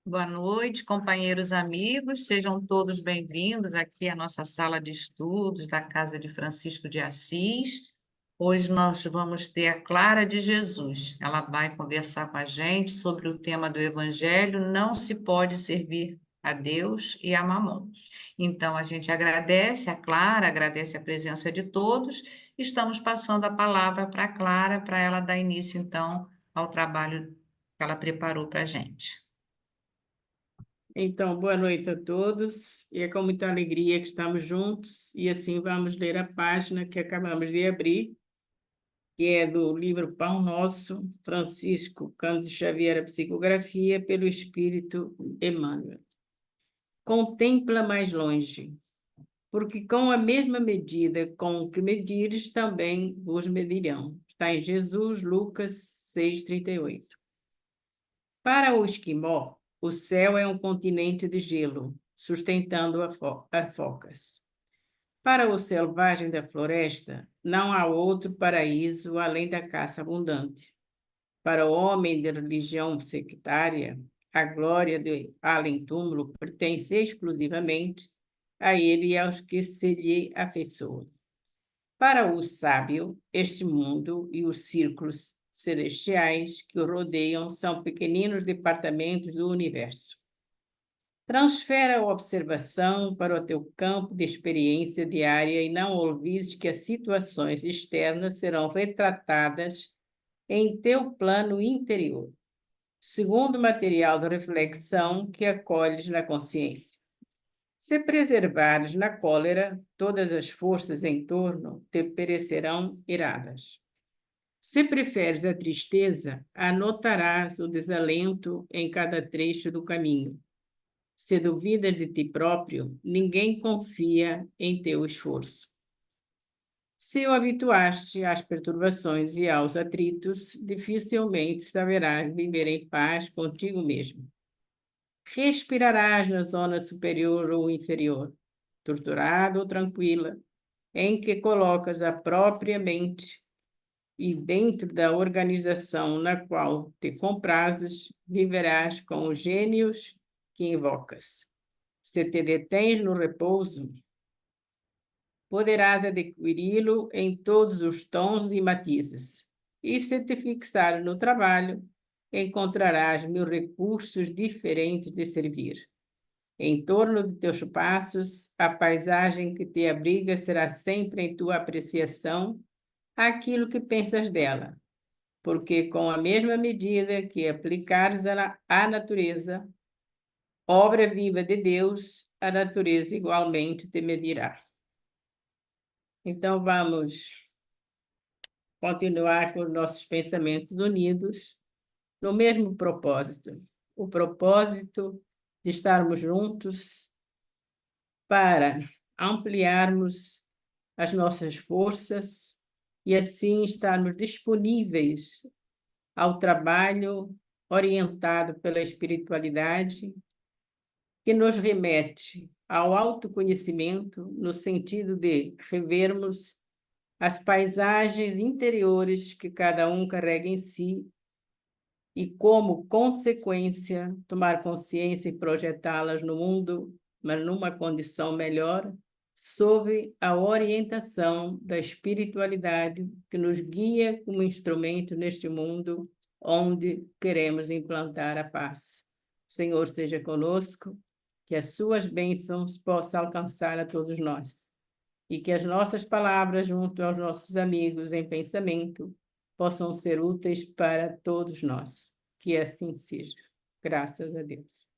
Boa noite, companheiros amigos, sejam todos bem-vindos aqui à nossa sala de estudos da Casa de Francisco de Assis. Hoje nós vamos ter a Clara de Jesus. Ela vai conversar com a gente sobre o tema do Evangelho: não se pode servir a Deus e a Mamon. Então, a gente agradece a Clara, agradece a presença de todos. Estamos passando a palavra para a Clara, para ela dar início, então, ao trabalho que ela preparou para a gente. Então, boa noite a todos. E é com muita alegria que estamos juntos e assim vamos ler a página que acabamos de abrir, que é do livro Pão Nosso, Francisco Cândido Xavier, a Psicografia, pelo Espírito Emmanuel. Contempla mais longe, porque com a mesma medida com que medires, também vos medirão. Está em Jesus, Lucas 6,38. Para o esquimó, o céu é um continente de gelo, sustentando a focas. Para o selvagem da floresta, não há outro paraíso além da caça abundante. Para o homem de religião sectária, a glória do além-túmulo pertence exclusivamente a ele e aos que se lhe afeiçoam. Para o sábio, este mundo e os círculos celestiais que o rodeiam são pequeninos departamentos do universo. Transfere a observação para o teu campo de experiência diária e não olvides que as situações externas serão retratadas em teu plano interior, segundo o material de reflexão que acolhes na consciência. Se preservares na cólera, todas as forças em torno te perecerão iradas. Se preferes a tristeza, anotarás o desalento em cada trecho do caminho. Se duvidas de ti próprio, ninguém confia em teu esforço. Se o habituaste às perturbações e aos atritos, dificilmente saberás viver em paz contigo mesmo. Respirarás na zona superior ou inferior, torturada ou tranquila, em que colocas a própria mente e dentro da organização na qual te comprazes, viverás com os gênios que invocas. Se te detens no repouso, poderás adquiri-lo em todos os tons e matizes. E se te fixar no trabalho, encontrarás mil recursos diferentes de servir. Em torno de teus passos, a paisagem que te abriga será sempre em tua apreciação aquilo que pensas dela, porque com a mesma medida que aplicares à natureza, obra viva de Deus, a natureza igualmente te medirá. Então vamos continuar com os nossos pensamentos unidos no mesmo propósito, o propósito de estarmos juntos para ampliarmos as nossas forças e assim estarmos disponíveis ao trabalho orientado pela espiritualidade, que nos remete ao autoconhecimento, no sentido de revermos as paisagens interiores que cada um carrega em si e, como consequência, tomar consciência e projetá-las no mundo, mas numa condição melhor, sob a orientação da espiritualidade que nos guia como instrumento neste mundo onde queremos implantar a paz. Senhor, seja conosco, que as suas bênçãos possam alcançar a todos nós e que as nossas palavras junto aos nossos amigos em pensamento possam ser úteis para todos nós. Que assim seja. Graças a Deus.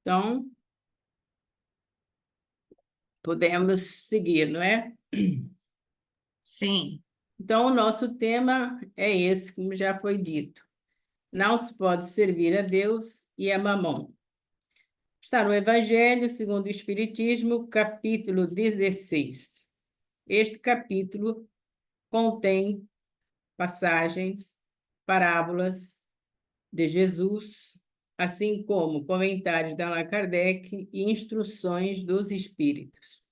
Então, podemos seguir, não é? Sim. Então, o nosso tema é esse, como já foi dito. Não se pode servir a Deus e a Mamon. Está no Evangelho segundo o Espiritismo, capítulo 16. Este capítulo contém passagens, parábolas de Jesus, assim como comentários de Allan Kardec e instruções dos espíritos.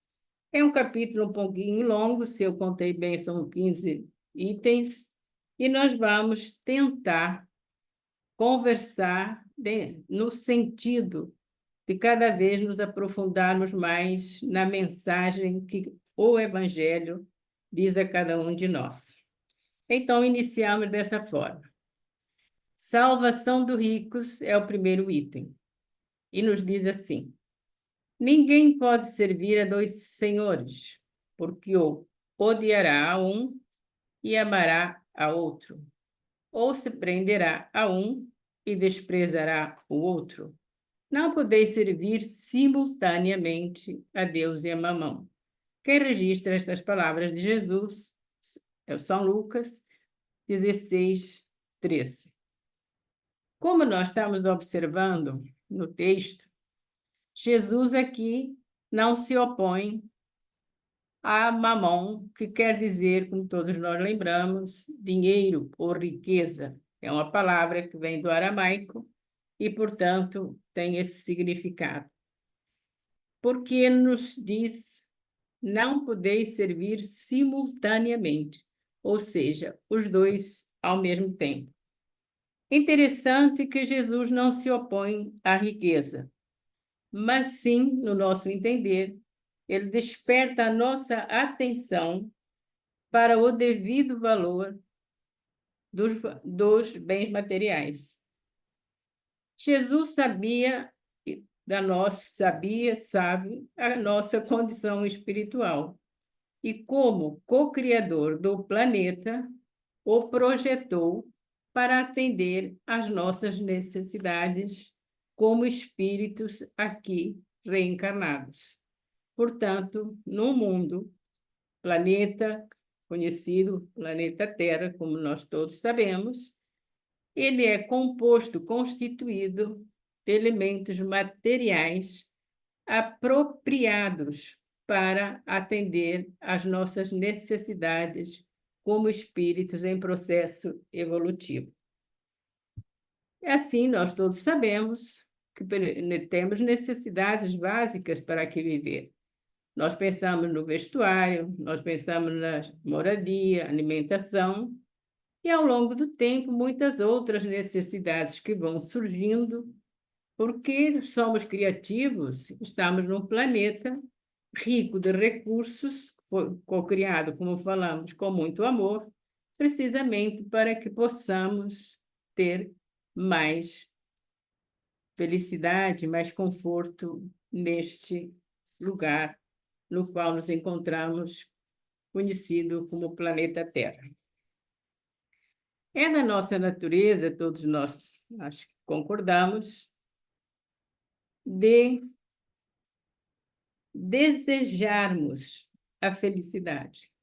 É um capítulo um pouquinho longo, se eu contei bem, são 15 itens, e nós vamos tentar conversar no sentido de cada vez nos aprofundarmos mais na mensagem que o Evangelho diz a cada um de nós. Então, iniciamos dessa forma. Salvação dos ricos é o primeiro item. E nos diz assim: ninguém pode servir a dois senhores, porque ou odiará a um e amará a outro, ou se prenderá a um e desprezará o outro. Não podeis servir simultaneamente a Deus e a Mamão. Quem registra estas palavras de Jesus é o São Lucas 16, 13. Como nós estamos observando no texto, Jesus aqui não se opõe a Mamon, que quer dizer, como todos nós lembramos, dinheiro ou riqueza. É uma palavra que vem do aramaico e, portanto, tem esse significado. Porque ele nos diz, não podeis servir simultaneamente, ou seja, os dois ao mesmo tempo. Interessante que Jesus não se opõe à riqueza, mas sim, no nosso entender, ele desperta a nossa atenção para o devido valor dos bens materiais. Jesus sabe a nossa condição espiritual e como co-criador do planeta, o projetou para atender às nossas necessidades como espíritos aqui reencarnados. Portanto, no mundo, planeta conhecido, planeta Terra, como nós todos sabemos, ele é constituído de elementos materiais apropriados para atender às nossas necessidades como espíritos em processo evolutivo. Assim, nós todos sabemos que temos necessidades básicas para que viver. Nós pensamos no vestuário, nós pensamos na moradia, alimentação, e ao longo do tempo, muitas outras necessidades que vão surgindo, porque somos criativos, estamos num planeta rico de recursos, co-criado, como falamos, com muito amor, precisamente para que possamos ter mais felicidade, mais conforto neste lugar no qual nos encontramos, conhecido como planeta Terra. É da nossa natureza, todos nós acho que concordamos, de desejarmos a felicidade.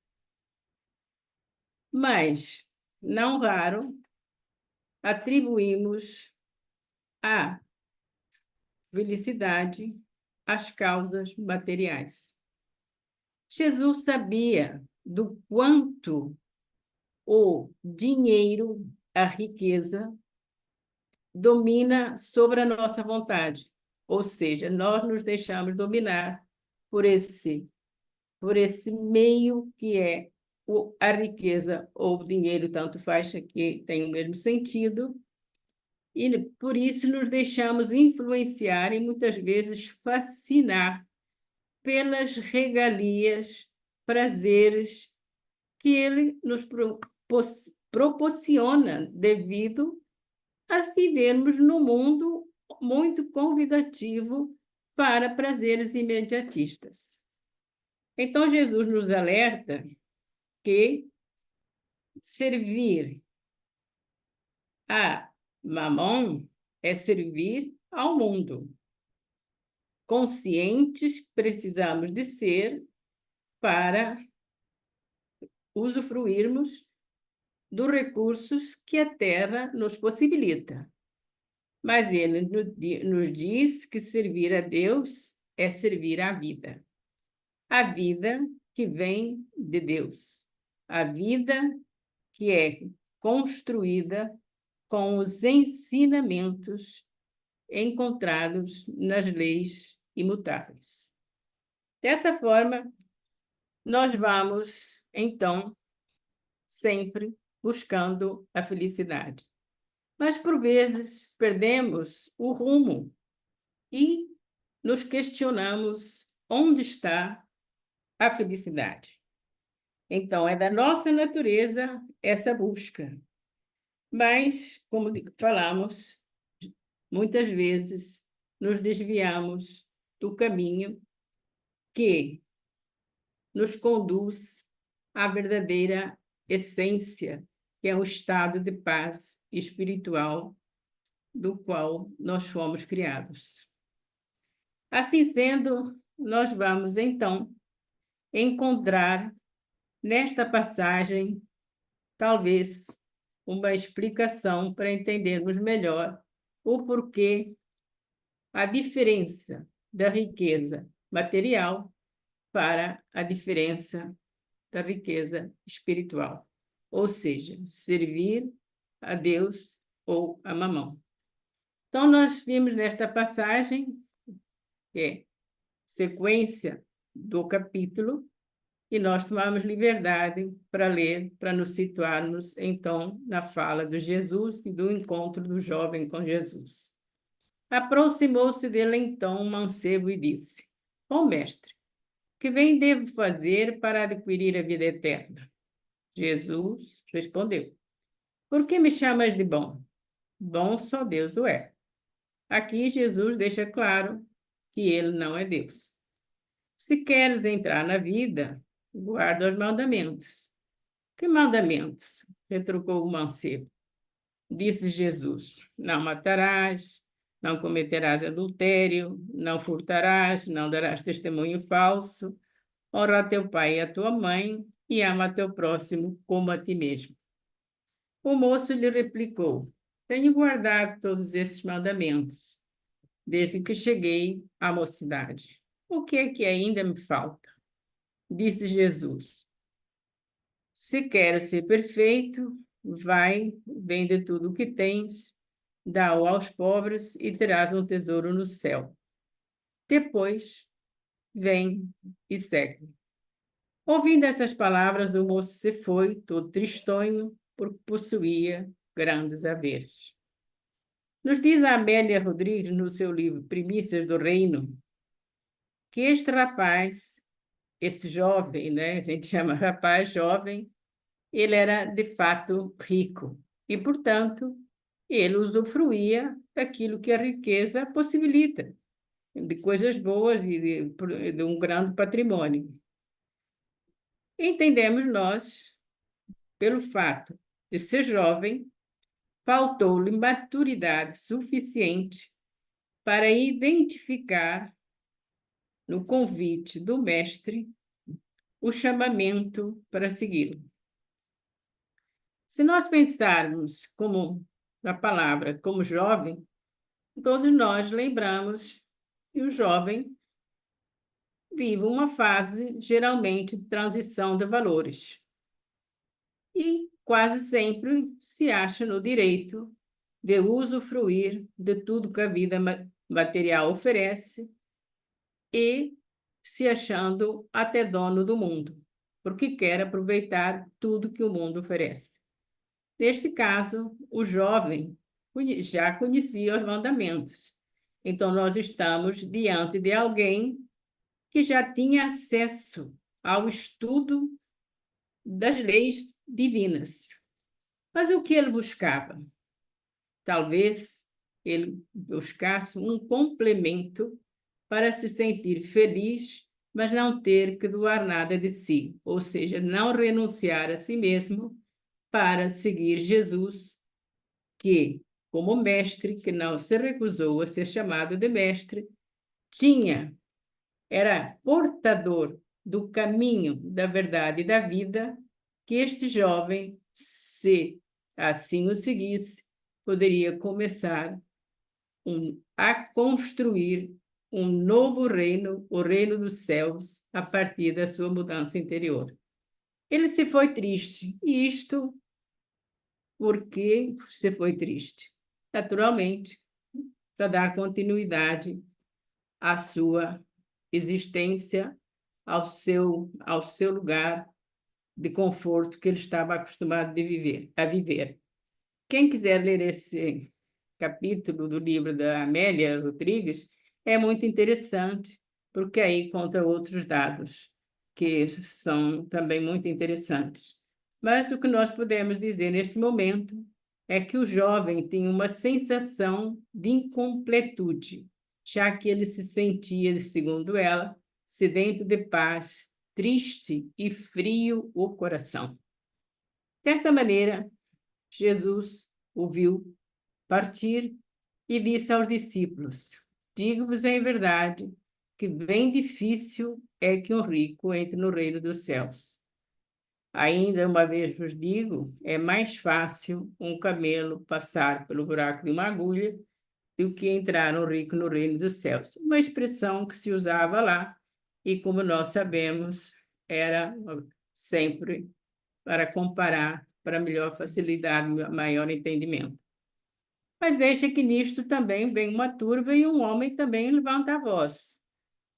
Mas, não raro, atribuímos a felicidade às causas materiais. Jesus sabia do quanto o dinheiro, a riqueza, domina sobre a nossa vontade. Ou seja, nós nos deixamos dominar por esse meio que é a riqueza ou o dinheiro, tanto faz, que tem o mesmo sentido, e por isso nos deixamos influenciar e muitas vezes fascinar pelas regalias, prazeres que ele nos proporciona devido a vivermos num mundo muito convidativo para prazeres imediatistas. Então, Jesus nos alerta que servir a Mamon é servir ao mundo. Conscientes que precisamos de ser para usufruirmos dos recursos que a Terra nos possibilita. Mas ele nos diz que servir a Deus é servir à vida. A vida que vem de Deus. A vida que é construída com os ensinamentos encontrados nas leis imutáveis. Dessa forma, nós vamos, então, sempre buscando a felicidade. Mas, por vezes, perdemos o rumo e nos questionamos onde está a felicidade. Então, é da nossa natureza essa busca. Mas, como falamos, muitas vezes nos desviamos do caminho que nos conduz à verdadeira essência, que é o estado de paz espiritual do qual nós fomos criados. Assim sendo, nós vamos então encontrar nesta passagem, talvez, uma explicação para entendermos melhor o porquê a diferença da riqueza material para a diferença da riqueza espiritual, ou seja, servir a Deus ou a Mamão. Então, nós vimos nesta passagem, que é sequência do capítulo, e nós tomamos liberdade para ler, para nos situarmos, então, na fala de Jesus e do encontro do jovem com Jesus. Aproximou-se dele, então, um mancebo e disse: Bom mestre, que bem devo fazer para adquirir a vida eterna? Jesus respondeu: Por que me chamas de bom? Bom só Deus o é. Aqui Jesus deixa claro que ele não é Deus. Se queres entrar na vida, guarda os mandamentos. Que mandamentos? Retrucou o mancebo. Disse Jesus: Não matarás, não cometerás adultério, não furtarás, não darás testemunho falso, honra a teu pai e a tua mãe e ama a teu próximo como a ti mesmo. O moço lhe replicou: Tenho guardado todos esses mandamentos, desde que cheguei à mocidade. O que é que ainda me falta? Disse Jesus: Se queres ser perfeito, vai, vende tudo o que tens, dá-o aos pobres e terás um tesouro no céu. Depois, vem e segue-me. Ouvindo essas palavras, o moço se foi, todo tristonho, porque possuía grandes haveres. Nos diz a Amélia Rodrigues, no seu livro Primícias do Reino, que este rapaz, esse jovem, né, a gente chama rapaz jovem, ele era de fato rico e, portanto, ele usufruía daquilo que a riqueza possibilita, de coisas boas e de um grande patrimônio. Entendemos nós, pelo fato de ser jovem, faltou-lhe maturidade suficiente para identificar no convite do mestre o chamamento para segui-lo. Se nós pensarmos como na palavra como jovem, todos nós lembramos que o jovem vive uma fase geralmente de transição de valores e quase sempre se acha no direito de usufruir de tudo que a vida material oferece e se achando até dono do mundo, porque quer aproveitar tudo que o mundo oferece. Neste caso, o jovem já conhecia os mandamentos. Então, nós estamos diante de alguém que já tinha acesso ao estudo das leis divinas. Mas o que ele buscava? Talvez ele buscasse um complemento para se sentir feliz, mas não ter que doar nada de si, ou seja, não renunciar a si mesmo para seguir Jesus, que, como mestre, que não se recusou a ser chamado de mestre, era portador do caminho da verdade e da vida, que este jovem, se assim o seguisse, poderia começar a construir um novo reino, o reino dos céus, a partir da sua mudança interior. Ele se foi triste, e isto porque se foi triste? Naturalmente, para dar continuidade à sua existência, ao seu lugar de conforto que ele estava acostumado a viver. Quem quiser ler esse capítulo do livro da Amélia Rodrigues, é muito interessante, porque aí conta outros dados que são também muito interessantes. Mas o que nós podemos dizer neste momento é que o jovem tem uma sensação de incompletude, já que ele se sentia, segundo ela, sedento de paz, triste e frio o coração. Dessa maneira, Jesus o viu partir e disse aos discípulos: Digo-vos em verdade que bem difícil é que um rico entre no reino dos céus. Ainda uma vez vos digo, é mais fácil um camelo passar pelo buraco de uma agulha do que entrar um rico no reino dos céus. Uma expressão que se usava lá e, como nós sabemos, era sempre para comparar, para melhor facilidade, maior entendimento. Mas deixa que nisto também vem uma turba e um homem também levanta a voz,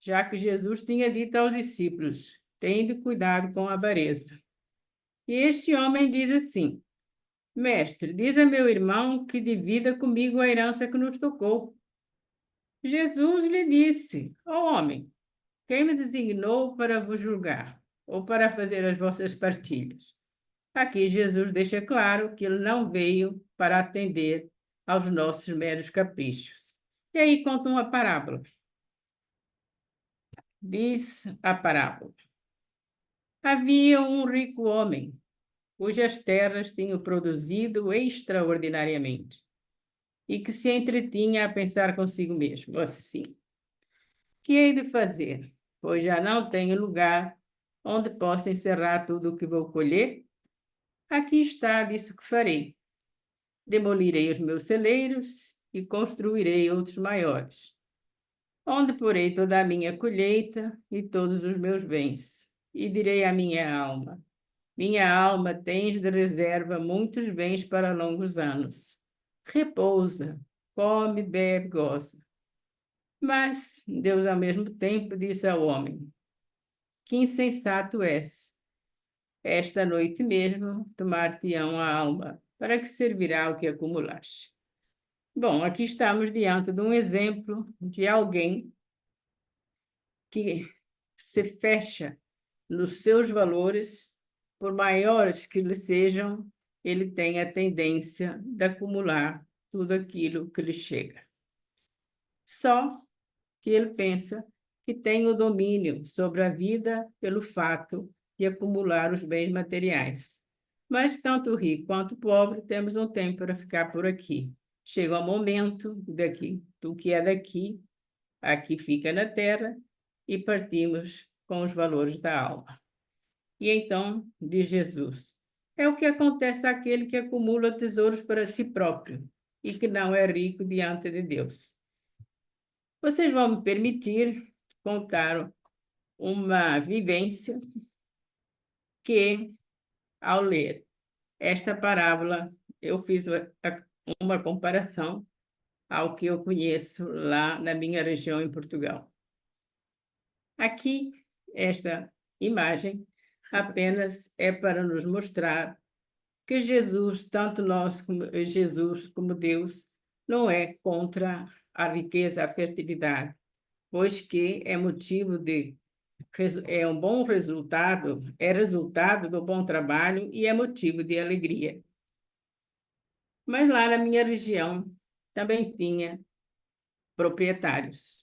já que Jesus tinha dito aos discípulos: tende cuidado com a avareza. E este homem diz assim: Mestre, diz a meu irmão que divida comigo a herança que nos tocou. Jesus lhe disse: Ó homem, quem me designou para vos julgar ou para fazer as vossas partilhas? Aqui Jesus deixa claro que ele não veio para atender aos nossos meros caprichos. E aí conta uma parábola. Diz a parábola: Havia um rico homem, cujas terras tinham produzido extraordinariamente, e que se entretinha a pensar consigo mesmo, assim: que hei de fazer? Pois já não tenho lugar onde possa encerrar tudo o que vou colher. Aqui está, disse o que farei. Demolirei os meus celeiros e construirei outros maiores, onde porei toda a minha colheita e todos os meus bens. E direi à minha alma: minha alma, tens de reserva muitos bens para longos anos. Repousa, come, bebe, goza. Mas Deus, ao mesmo tempo, disse ao homem: que insensato és! Esta noite mesmo tomar-te-ão a alma, para que servirá o que acumulaste. Bom, aqui estamos diante de um exemplo de alguém que se fecha nos seus valores, por maiores que eles sejam, ele tem a tendência de acumular tudo aquilo que lhe chega. Só que ele pensa que tem o domínio sobre a vida pelo fato de acumular os bens materiais. Mas tanto o rico quanto o pobre temos um tempo para ficar por aqui. Chega o momento daqui, do que é daqui, aqui fica na terra, e partimos com os valores da alma. E então, diz Jesus, é o que acontece àquele que acumula tesouros para si próprio e que não é rico diante de Deus. Vocês vão me permitir contar uma vivência que, ao ler esta parábola, eu fiz uma comparação ao que eu conheço lá na minha região em Portugal. Aqui, esta imagem apenas é para nos mostrar que Jesus, tanto nós como Jesus como Deus, não é contra a riqueza, a fertilidade, pois que é motivo de é um bom resultado, é resultado do bom trabalho e é motivo de alegria. Mas lá na minha região também tinha proprietários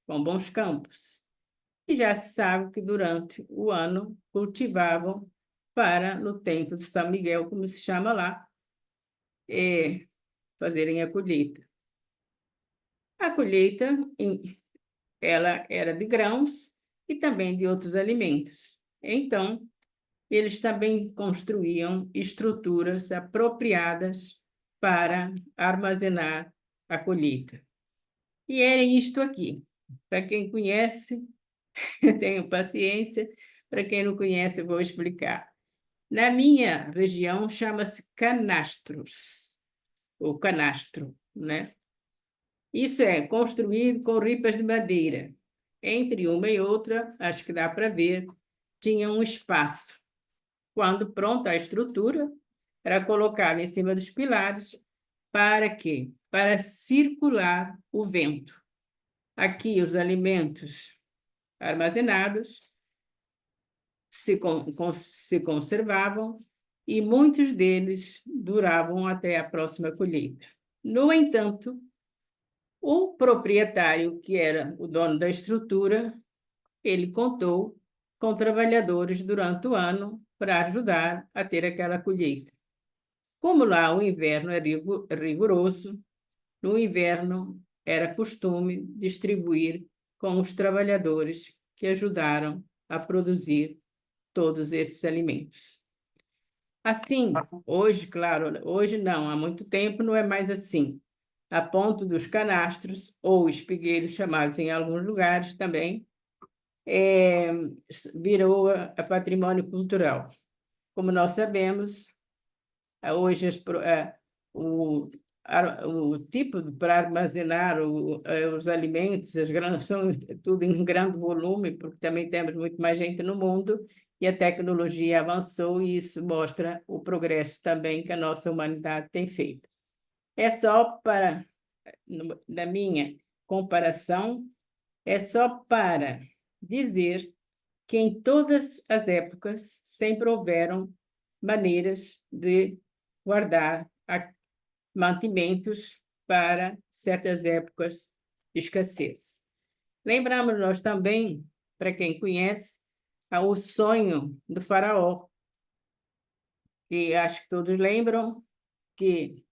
com bons campos. E já se sabe que durante o ano cultivavam para, no tempo de São Miguel, como se chama lá, fazerem a colheita. A colheita, ela era de grãos e também de outros alimentos. Então, eles também construíam estruturas apropriadas para armazenar a colheita. E era isto aqui. Para quem conhece, eu tenho paciência. Para quem não conhece, eu vou explicar. Na minha região, chama-se canastros, ou canastro, né? Isso é construído com ripas de madeira. Entre uma e outra, acho que dá para ver, tinha um espaço. Quando pronta a estrutura, era colocado em cima dos pilares. Para quê? Para circular o vento. Aqui os alimentos armazenados se conservavam e muitos deles duravam até a próxima colheita. No entanto, o proprietário, que era o dono da estrutura, ele contou com trabalhadores durante o ano para ajudar a ter aquela colheita. Como lá o inverno é rigoroso, no inverno era costume distribuir com os trabalhadores que ajudaram a produzir todos esses alimentos. Assim, hoje, claro, hoje não, há muito tempo não é mais assim. A ponto dos canastros ou espigueiros, chamados em alguns lugares também, virou a patrimônio cultural. Como nós sabemos, hoje o tipo para armazenar os alimentos, as grandes, são tudo em grande volume, porque também temos muito mais gente no mundo, e a tecnologia avançou, e isso mostra o progresso também que a nossa humanidade tem feito. É só para, na minha comparação, é só para dizer que em todas as épocas sempre houveram maneiras de guardar mantimentos para certas épocas de escassez. Lembramos nós também, para quem conhece, o sonho do faraó, que acho que todos lembram que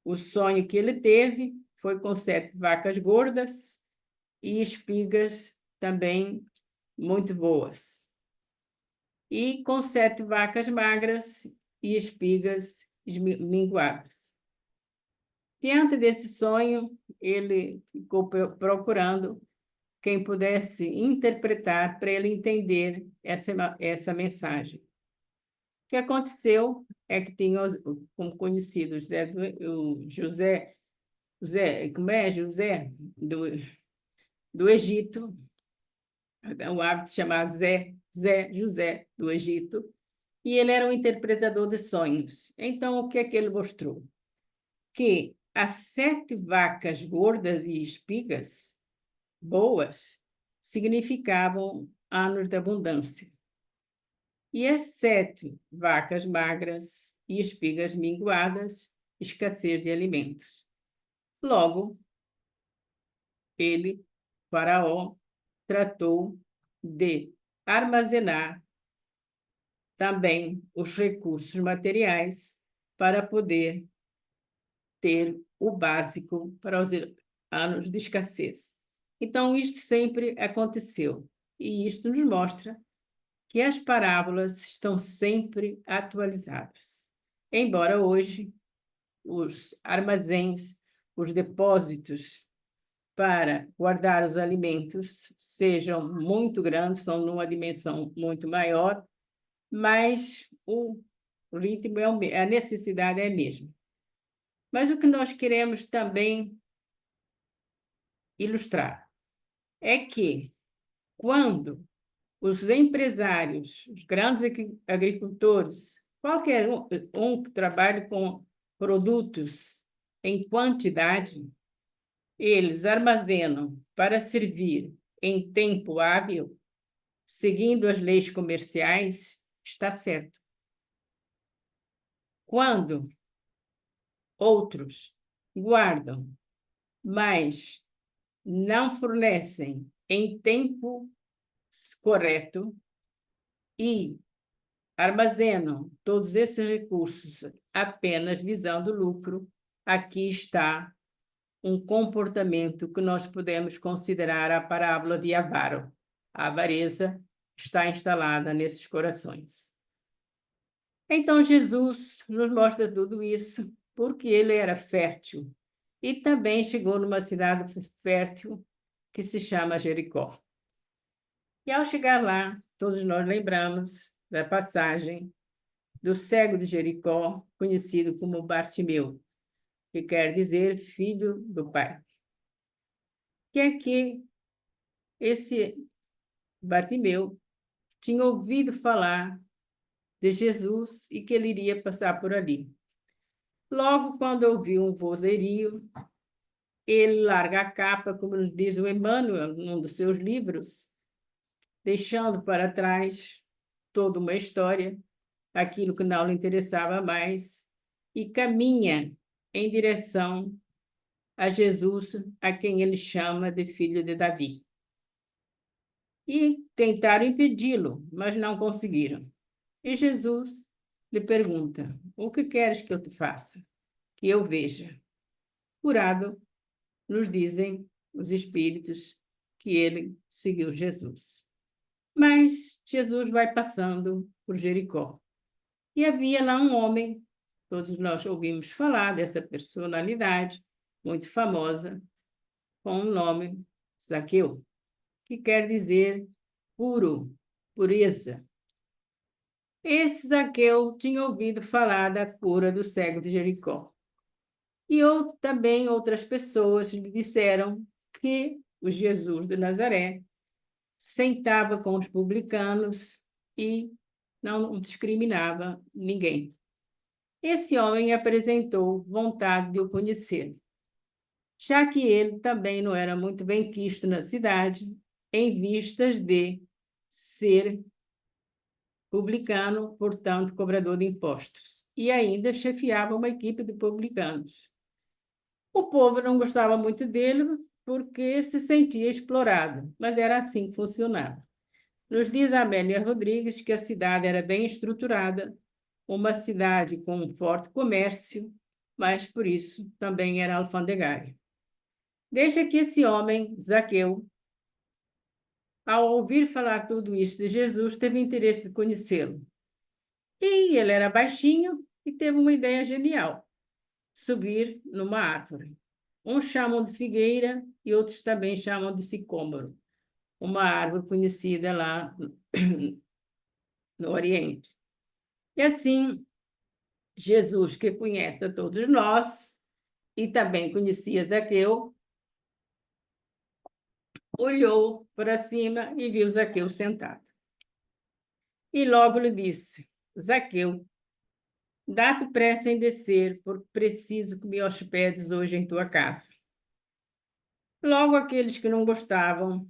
o sonho que ele teve foi com 7 vacas gordas e espigas também muito boas. E com 7 vacas magras e espigas minguadas. Diante desse sonho, ele ficou procurando quem pudesse interpretar para ele entender essa mensagem. O que aconteceu é que tinha, como conhecido, José, como é José do Egito, o hábito de chamar José do Egito, e ele era um interpretador de sonhos. Então, o que é que ele mostrou? Que as 7 vacas gordas e espigas boas significavam anos de abundância. E as 7 vacas magras e espigas minguadas, escassez de alimentos. Logo, ele, Faraó, tratou de armazenar também os recursos materiais para poder ter o básico para os anos de escassez. Então, isto sempre aconteceu, e isto nos mostra que as parábolas estão sempre atualizadas. Embora hoje os armazéns, os depósitos para guardar os alimentos sejam muito grandes, são numa dimensão muito maior, mas o ritmo a necessidade é a mesma. Mas o que nós queremos também ilustrar é que, quando os empresários, os grandes agricultores, qualquer um que trabalhe com produtos em quantidade, eles armazenam para servir em tempo hábil, seguindo as leis comerciais, está certo. Quando outros guardam, mas não fornecem em tempo correto e armazenam todos esses recursos apenas visando lucro, aqui está um comportamento que nós podemos considerar a parábola de avaro. A avareza está instalada nesses corações. Então, Jesus nos mostra tudo isso porque ele era fértil e também chegou numa cidade fértil que se chama Jericó. E ao chegar lá, todos nós lembramos da passagem do cego de Jericó, conhecido como Bartimeu, que quer dizer filho do pai. Que é que esse Bartimeu tinha ouvido falar de Jesus e que ele iria passar por ali. Logo, quando ouviu um vozerio, ele larga a capa, como nos diz o Emmanuel, num dos seus livros, deixando para trás toda uma história, aquilo que não lhe interessava mais, e caminha em direção a Jesus, a quem ele chama de filho de Davi. E tentaram impedi-lo, mas não conseguiram. E Jesus lhe pergunta: o que queres que eu te faça? Que eu veja. Curado, nos dizem os espíritos que ele seguiu Jesus. Mas Jesus vai passando por Jericó. E havia lá um homem, todos nós ouvimos falar dessa personalidade muito famosa, com o nome Zaqueu, que quer dizer puro, pureza. Esse Zaqueu tinha ouvido falar da cura do cego de Jericó. E também outras pessoas lhe disseram que o Jesus de Nazaré sentava com os publicanos e não discriminava ninguém. Esse homem apresentou vontade de o conhecer, já que ele também não era muito bem quisto na cidade, em vistas de ser publicano, portanto, cobrador de impostos, e ainda chefiava uma equipe de publicanos. O povo não gostava muito dele porque se sentia explorado, mas era assim que funcionava. Nos diz Amélia Rodrigues que a cidade era bem estruturada, uma cidade com um forte comércio, mas por isso também era alfandegária. Deixa que esse homem, Zaqueu, ao ouvir falar tudo isso de Jesus, teve interesse de conhecê-lo. E ele era baixinho e teve uma ideia genial: subir numa árvore. Uns chamam de figueira e outros também chamam de sicômoro, uma árvore conhecida lá no Oriente. E assim, Jesus, que conhece a todos nós e também conhecia Zaqueu, olhou para cima e viu Zaqueu sentado. E logo lhe disse: Zaqueu, dá-te pressa em descer, porque preciso que me hospedes hoje em tua casa. Logo aqueles que não gostavam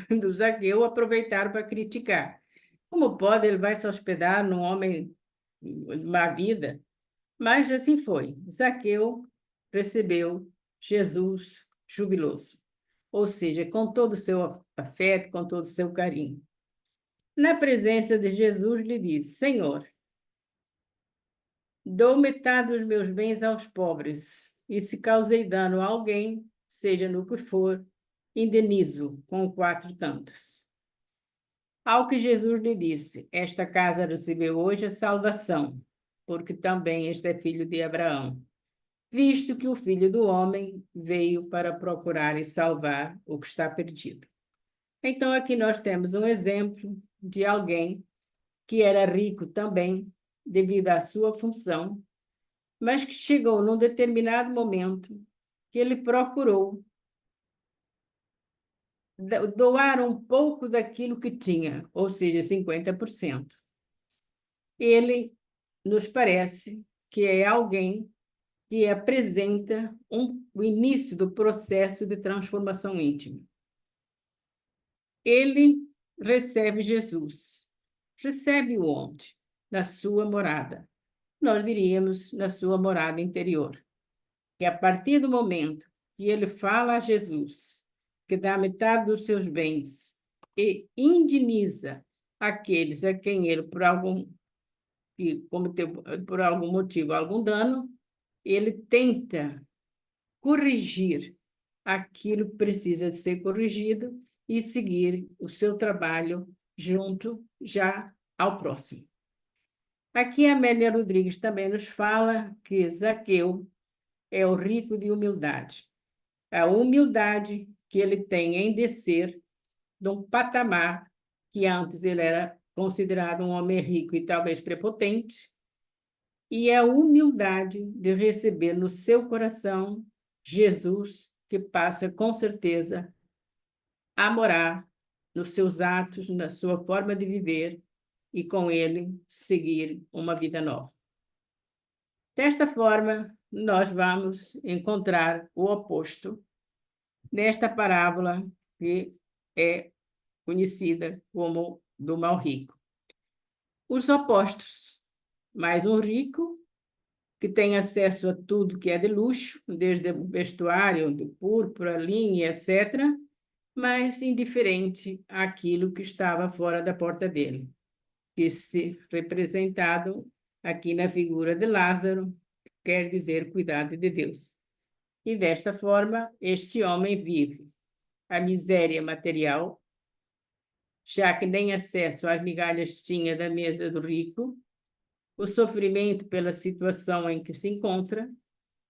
do Zaqueu aproveitaram para criticar. Como pode, ele vai se hospedar num homem de má vida? Mas assim foi. Zaqueu recebeu Jesus jubiloso, ou seja, com todo o seu afeto, com todo o seu carinho. Na presença de Jesus, lhe disse: Senhor, dou metade dos meus bens aos pobres, e se causei dano a alguém, seja no que for, indenizo com 4 tantos. Ao que Jesus lhe disse: Esta casa recebeu hoje a salvação, porque também este é filho de Abraão, visto que o Filho do Homem veio para procurar e salvar o que está perdido. Então, aqui nós temos um exemplo de alguém que era rico também, devido à sua função, mas que chegou num determinado momento que ele procurou doar um pouco daquilo que tinha, ou seja, 50%. Ele nos parece que é alguém que apresenta o início do processo de transformação íntima. Ele recebe Jesus. Recebe-o onde? Na sua morada. Nós diríamos na sua morada interior. Que a partir do momento que ele fala a Jesus, que dá metade dos seus bens e indeniza aqueles a quem ele, por algum motivo, algum dano, ele tenta corrigir aquilo que precisa de ser corrigido e seguir o seu trabalho junto já ao próximo. Aqui a Amélia Rodrigues também nos fala que Zaqueu é o rico de humildade. A humildade que ele tem em descer de um patamar que antes ele era considerado um homem rico e talvez prepotente, e a humildade de receber no seu coração Jesus, que passa com certeza a morar nos seus atos, na sua forma de viver, e com ele seguir uma vida nova. Desta forma, nós vamos encontrar o oposto nesta parábola que é conhecida como do mal rico. Os opostos, mais um rico que tem acesso a tudo que é de luxo, desde o vestuário, do púrpura, linha, etc., mas indiferente àquilo que estava fora da porta dele, que se representado aqui na figura de Lázaro, quer dizer cuidado de Deus. E desta forma, este homem vive a miséria material, já que nem acesso às migalhas tinha da mesa do rico, o sofrimento pela situação em que se encontra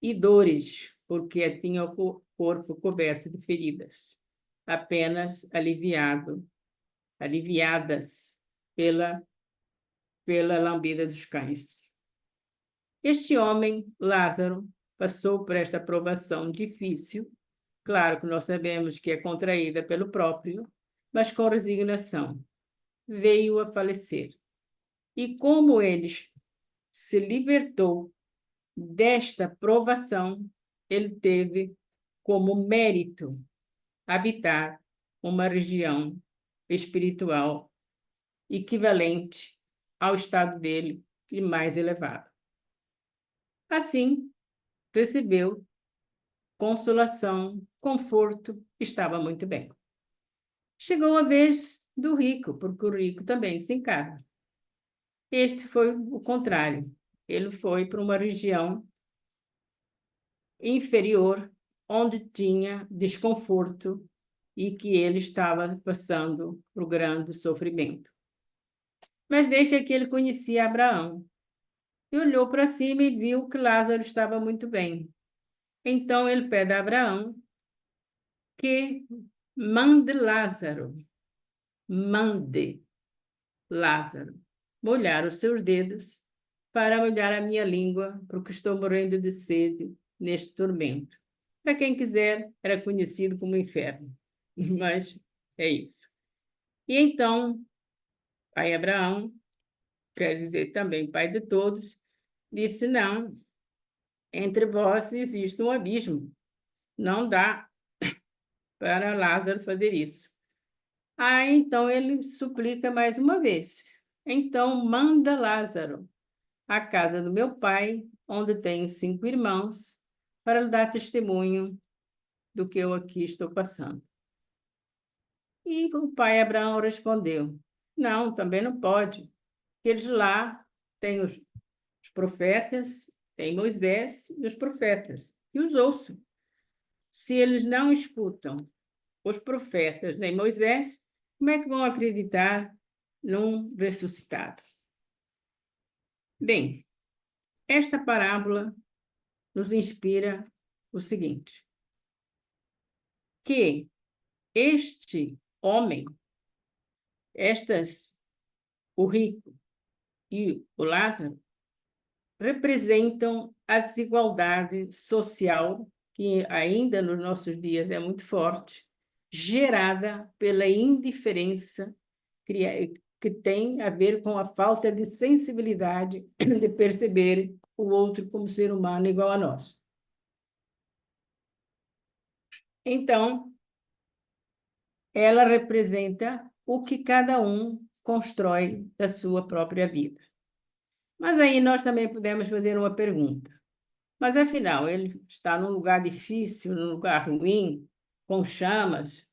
e dores, porque tinha o corpo coberto de feridas, apenas aliviadas pela lambida dos cães. Este homem, Lázaro, passou por esta provação difícil, claro que nós sabemos que é contraída pelo próprio, mas com resignação. Veio a falecer. E como ele se libertou desta provação, ele teve como mérito habitar uma região espiritual equivalente ao estado dele e mais elevado. Assim, recebeu consolação, conforto, estava muito bem. Chegou a vez do rico, porque o rico também se encarna. Este foi o contrário. Ele foi para uma região inferior, onde tinha desconforto e que ele estava passando por grande sofrimento. Mas deixa que ele conhecia Abraão. E olhou para cima e viu que Lázaro estava muito bem. Então ele pede a Abraão que mande Lázaro, molhar os seus dedos para molhar a minha língua, porque estou morrendo de sede neste tormento. Para quem quiser, era conhecido como inferno, mas é isso. E então, pai Abraão, quer dizer também pai de todos, disse: não, entre vós existe um abismo, não dá para Lázaro fazer isso. Então ele suplica mais uma vez: então manda Lázaro à casa do meu pai, onde tenho 5 irmãos, para lhe dar testemunho do que eu aqui estou passando. E o pai Abraão respondeu: não, também não pode. Eles lá têm os profetas, tem Moisés e os profetas, e os ouço. Se eles não escutam os profetas nem Moisés, como é que vão acreditar num ressuscitado? Bem, esta parábola nos inspira o seguinte: que este homem, o rico e o Lázaro, representam a desigualdade social que ainda nos nossos dias é muito forte, gerada pela indiferença que tem a ver com a falta de sensibilidade de perceber o outro como ser humano igual a nós. Então, ela representa o que cada um constrói da sua própria vida. Mas aí nós também podemos fazer uma pergunta. Mas, afinal, ele está num lugar difícil, num lugar ruim, com chamas.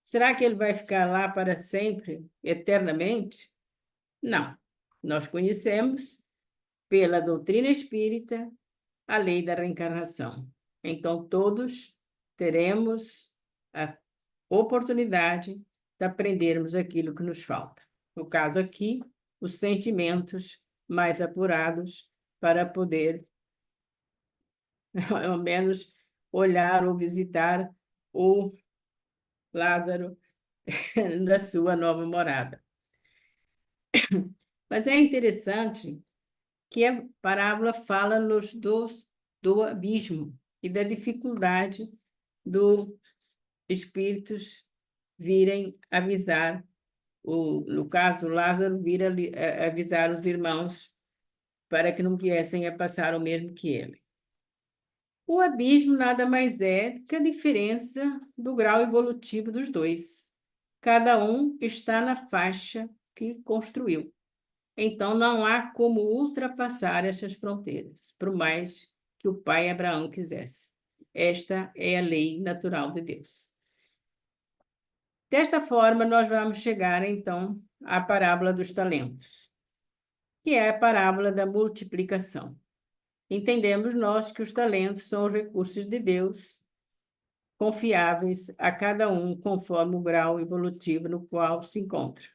Será que ele vai ficar lá para sempre, eternamente? Não. Nós conhecemos, pela doutrina espírita, a lei da reencarnação. Então, todos teremos a oportunidade de aprendermos aquilo que nos falta. No caso aqui, os sentimentos mais apurados para poder, ao menos, olhar ou visitar o Lázaro da sua nova morada. Mas é interessante que a parábola fala-nos do abismo e da dificuldade dos espíritos virem avisar no caso, Lázaro vir avisar os irmãos para que não viessem a passar o mesmo que ele. O abismo nada mais é que a diferença do grau evolutivo dos dois. Cada um está na faixa que construiu. Então, não há como ultrapassar essas fronteiras, por mais que o pai Abraão quisesse. Esta é a lei natural de Deus. Desta forma, nós vamos chegar, então, à parábola dos talentos, que é a parábola da multiplicação. Entendemos nós que os talentos são os recursos de Deus, confiáveis a cada um conforme o grau evolutivo no qual se encontra.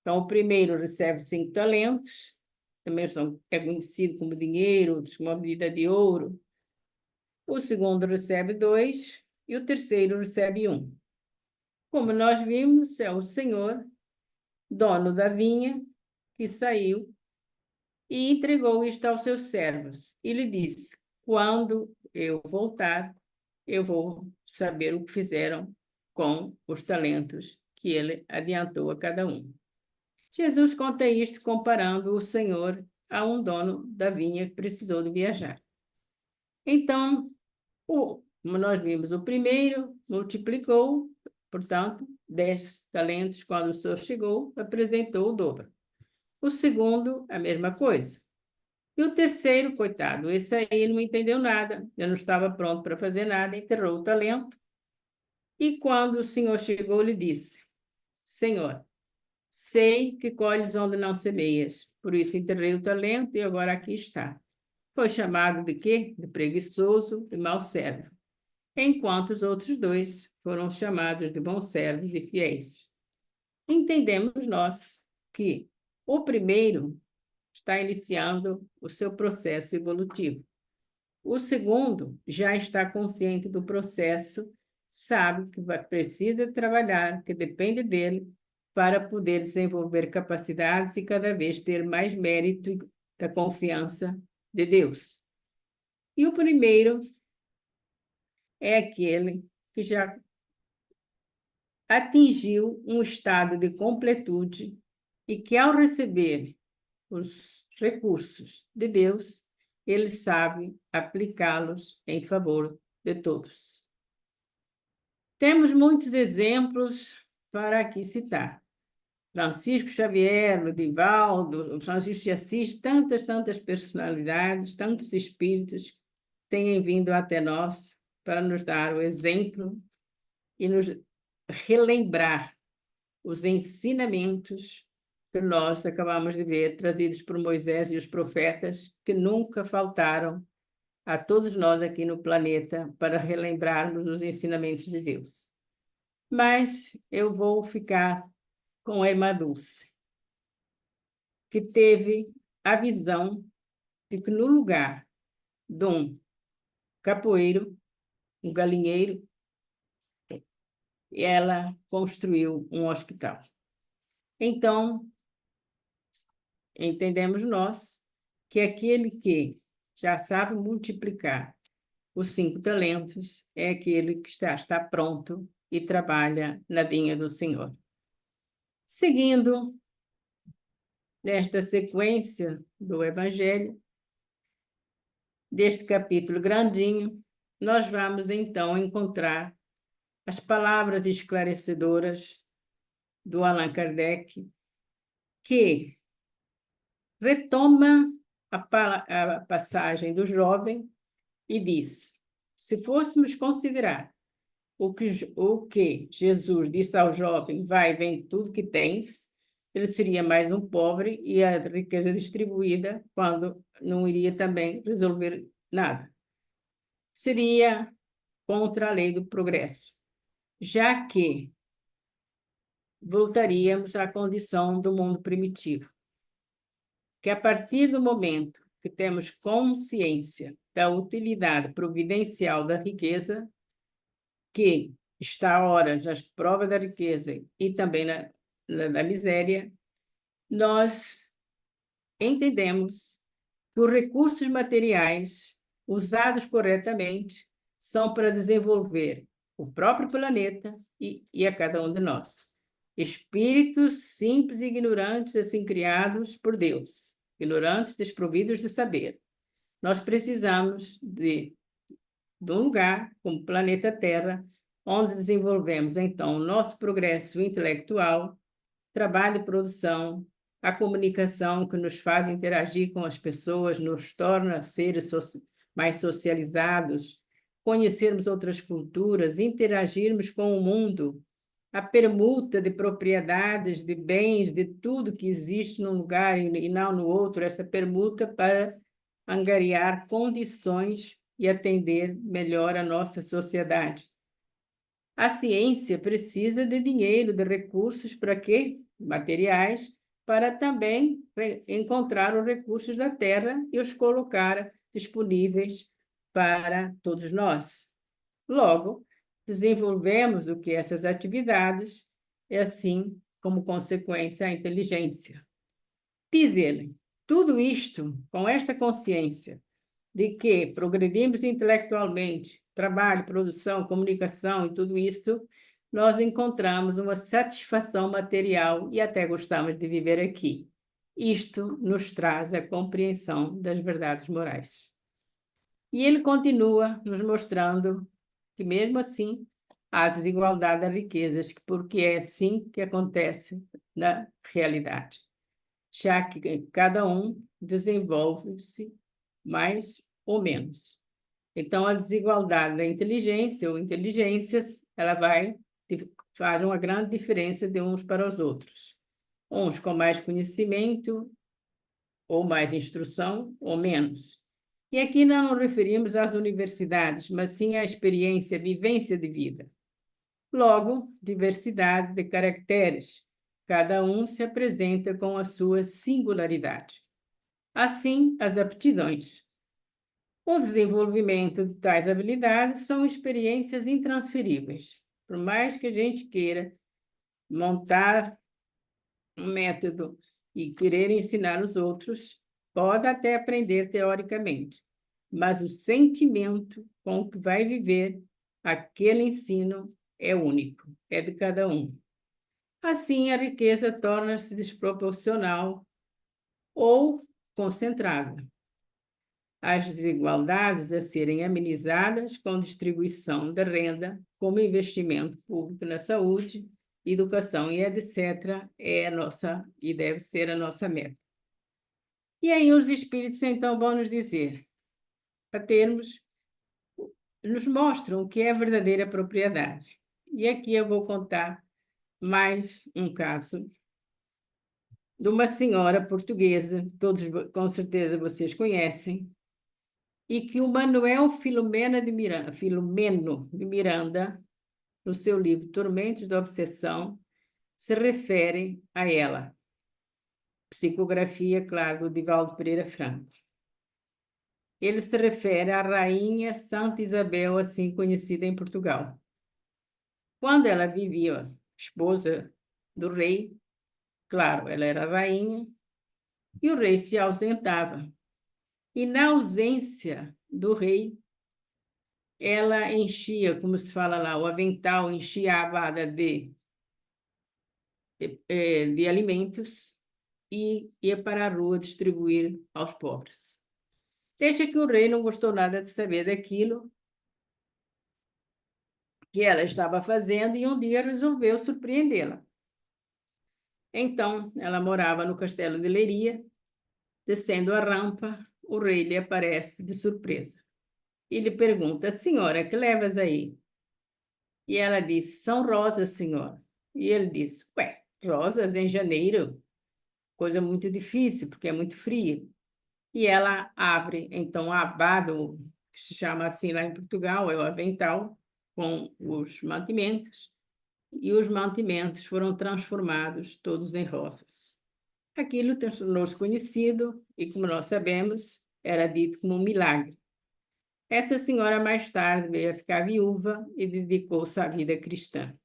Então, o primeiro recebe 5 talentos, também é conhecido como dinheiro, outros como a medida de ouro. O segundo recebe 2 e o terceiro recebe 1. Como nós vimos, é o Senhor, dono da vinha, que saiu e entregou isto aos seus servos. E lhe disse: quando eu voltar, eu vou saber o que fizeram com os talentos que ele adiantou a cada um. Jesus conta isto comparando o Senhor a um dono da vinha que precisou de viajar. Então, como nós vimos, o primeiro multiplicou, portanto, 10 talentos. Quando o Senhor chegou, apresentou o dobro. O segundo, a mesma coisa. E o terceiro, coitado, esse aí não entendeu nada, eu não estava pronto para fazer nada, enterrou o talento. E quando o Senhor chegou, lhe disse: Senhor, sei que colhes onde não semeias, por isso enterrei o talento e agora aqui está. Foi chamado de quê? De preguiçoso e mau servo, enquanto os outros 2 foram chamados de bons servos e fiéis. Entendemos nós que o primeiro está iniciando o seu processo evolutivo. O segundo já está consciente do processo, sabe que precisa trabalhar, que depende dele para poder desenvolver capacidades e cada vez ter mais mérito da confiança de Deus. E o primeiro é aquele que já atingiu um estado de completude e que, ao receber os recursos de Deus, ele sabe aplicá-los em favor de todos. Temos muitos exemplos para aqui citar. Francisco Xavier, Divaldo, Francisco de Assis, tantas personalidades, tantos espíritos têm vindo até nós para nos dar o exemplo e nos relembrar os ensinamentos que nós acabamos de ver, trazidos por Moisés e os profetas, que nunca faltaram a todos nós aqui no planeta para relembrarmos os ensinamentos de Deus. Mas eu vou ficar com a irmã Dulce, que teve a visão de que no lugar de um capoeiro, um galinheiro, ela construiu um hospital. Então, entendemos nós que aquele que já sabe multiplicar os 5 talentos é aquele que está pronto e trabalha na vinha do Senhor. Seguindo nesta sequência do Evangelho, deste capítulo grandinho, nós vamos então encontrar as palavras esclarecedoras do Allan Kardec, que retoma a passagem do jovem e diz: se fôssemos considerar o que Jesus disse ao jovem, vai, vende tudo que tens, ele seria mais um pobre e a riqueza distribuída, quando não iria também resolver nada. Seria contra a lei do progresso, já que voltaríamos à condição do mundo primitivo, que a partir do momento que temos consciência da utilidade providencial da riqueza, que está a hora das provas da riqueza e também na miséria, nós entendemos que os recursos materiais usados corretamente são para desenvolver o próprio planeta e a cada um de nós. Espíritos simples e ignorantes, assim criados por Deus, ignorantes, desprovidos de saber. Nós precisamos de um lugar como o planeta Terra, onde desenvolvemos, então, o nosso progresso intelectual, trabalho e produção, a comunicação que nos faz interagir com as pessoas, nos torna seres mais socializados, conhecermos outras culturas, interagirmos com o mundo, a permuta de propriedades, de bens, de tudo que existe num lugar e não no outro, essa permuta para angariar condições e atender melhor a nossa sociedade. A ciência precisa de dinheiro, de recursos para quê? Materiais, para também encontrar os recursos da Terra e os colocar disponíveis para todos nós. Logo, desenvolvemos o que essas atividades e assim, como consequência, a inteligência. Diz ele, tudo isto com esta consciência de que progredimos intelectualmente, trabalho, produção, comunicação e tudo isto, nós encontramos uma satisfação material e até gostamos de viver aqui. Isto nos traz a compreensão das verdades morais. E ele continua nos mostrando que, mesmo assim, há desigualdade das riquezas, porque é assim que acontece na realidade, já que cada um desenvolve-se mais ou menos. Então, a desigualdade da inteligência ou inteligências, ela faz uma grande diferença de uns para os outros. Uns com mais conhecimento, ou mais instrução, ou menos. E aqui não nos referimos às universidades, mas sim à experiência, vivência de vida. Logo, diversidade de caracteres. Cada um se apresenta com a sua singularidade. Assim, as aptidões. O desenvolvimento de tais habilidades são experiências intransferíveis. Por mais que a gente queira montar um método e querer ensinar os outros, pode até aprender teoricamente, mas o sentimento com que vai viver aquele ensino é único, é de cada um. Assim, a riqueza torna-se desproporcional ou concentrada. As desigualdades a serem amenizadas com distribuição da renda, como investimento público na saúde, educação e etc., é a nossa e deve ser a nossa meta. E aí os espíritos então vão nos dizer, para termos, nos mostram o que é a verdadeira propriedade. E aqui eu vou contar mais um caso de uma senhora portuguesa, todos com certeza vocês conhecem, e que o Manuel Filomeno de Miranda, no seu livro Tormentos da Obsessão, se refere a ela. Psicografia, claro, do Divaldo Pereira Franco. Ele se refere à rainha Santa Isabel, assim conhecida em Portugal. Quando ela vivia, esposa do rei, claro, ela era rainha, e o rei se ausentava. E na ausência do rei, ela enchia, como se fala lá, o avental enchia a vada de alimentos e ia para a rua distribuir aos pobres. Deixa que o rei não gostou nada de saber daquilo que ela estava fazendo e um dia resolveu surpreendê-la. Então, ela morava no castelo de Leiria, descendo a rampa, o rei lhe aparece de surpresa. E lhe pergunta, senhora, que levas aí? E ela disse, são rosas, senhor. E ele disse, ué, rosas em janeiro? Coisa muito difícil, porque é muito frio. E ela abre, então, a abado, que se chama assim lá em Portugal, é o avental, com os mantimentos, e os mantimentos foram transformados todos em rosas. Aquilo tornou-se conhecido e, como nós sabemos, era dito como um milagre. Essa senhora mais tarde veio a ficar viúva e dedicou-se à vida cristã.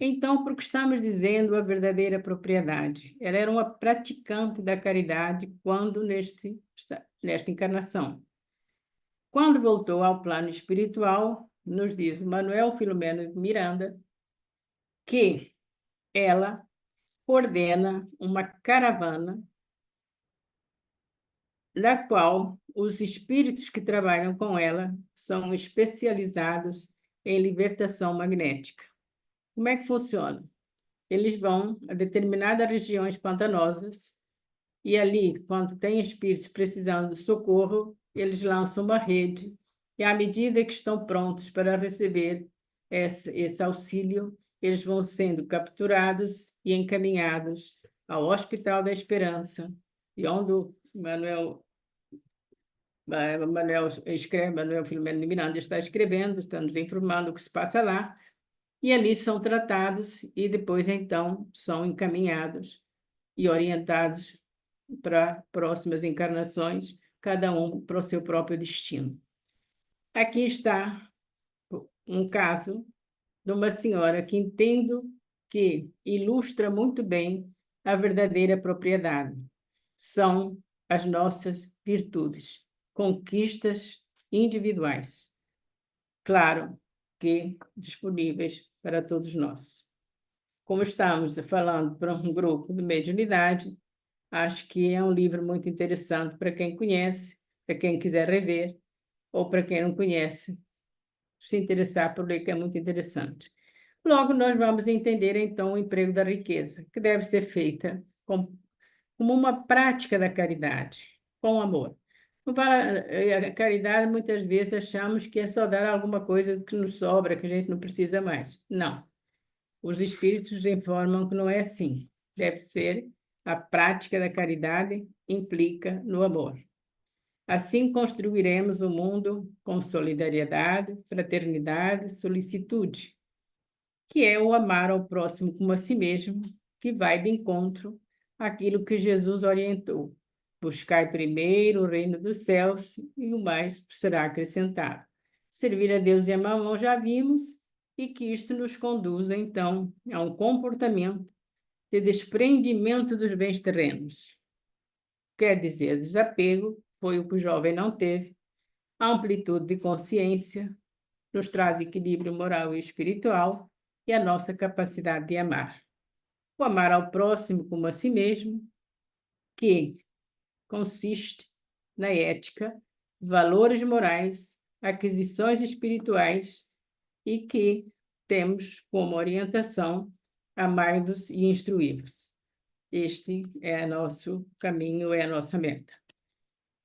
Então, por que estamos dizendo a verdadeira propriedade? Ela era uma praticante da caridade quando nesta encarnação. Quando voltou ao plano espiritual, nos diz Manuel Filomeno de Miranda que ela ordena uma caravana da qual os espíritos que trabalham com ela são especializados em libertação magnética. Como é que funciona? Eles vão a determinadas regiões pantanosas e ali, quando tem espíritos precisando de socorro, eles lançam uma rede e, à medida que estão prontos para receber esse auxílio, eles vão sendo capturados e encaminhados ao Hospital da Esperança, e onde o Manuel Filomeno de Miranda está escrevendo, está nos informando o que se passa lá, e ali são tratados e depois, então, são encaminhados e orientados para próximas encarnações, cada um para o seu próprio destino. Aqui está um caso de uma senhora que entendo que ilustra muito bem a verdadeira propriedade. São as nossas virtudes, conquistas individuais. Claro que disponíveis para todos nós. Como estamos falando para um grupo de mediunidade, acho que é um livro muito interessante para quem conhece, para quem quiser rever, ou para quem não conhece, se interessar por ler, que é muito interessante. Logo, nós vamos entender, então, o emprego da riqueza, que deve ser feita como uma prática da caridade, com amor. A caridade, muitas vezes, achamos que é só dar alguma coisa que nos sobra, que a gente não precisa mais. Não. Os espíritos informam que não é assim. Deve ser a prática da caridade implica no amor. Assim construiremos o mundo com solidariedade, fraternidade, solicitude, que é o amar ao próximo como a si mesmo, que vai de encontro àquilo que Jesus orientou. Buscar primeiro o reino dos céus e o mais será acrescentado. Servir a Deus e a Mamão já vimos, e que isto nos conduza, então, a um comportamento de desprendimento dos bens terrenos. Quer dizer, desapego, foi o que o jovem não teve, a amplitude de consciência nos traz equilíbrio moral e espiritual e a nossa capacidade de amar. O amar ao próximo como a si mesmo, que consiste na ética, valores morais, aquisições espirituais e que temos como orientação amar-vos e instruir-vos. Este é nosso caminho, é a nossa meta.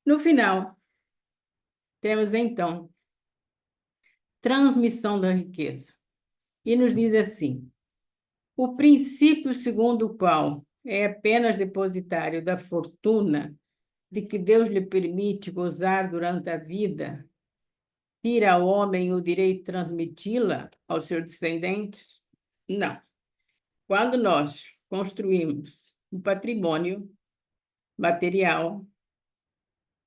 No final, temos então transmissão da riqueza. E nos diz assim: o princípio segundo o qual é apenas depositário da fortuna de que Deus lhe permite gozar durante a vida, tira ao homem o direito de transmiti-la aos seus descendentes? Não. Quando nós construímos um patrimônio material,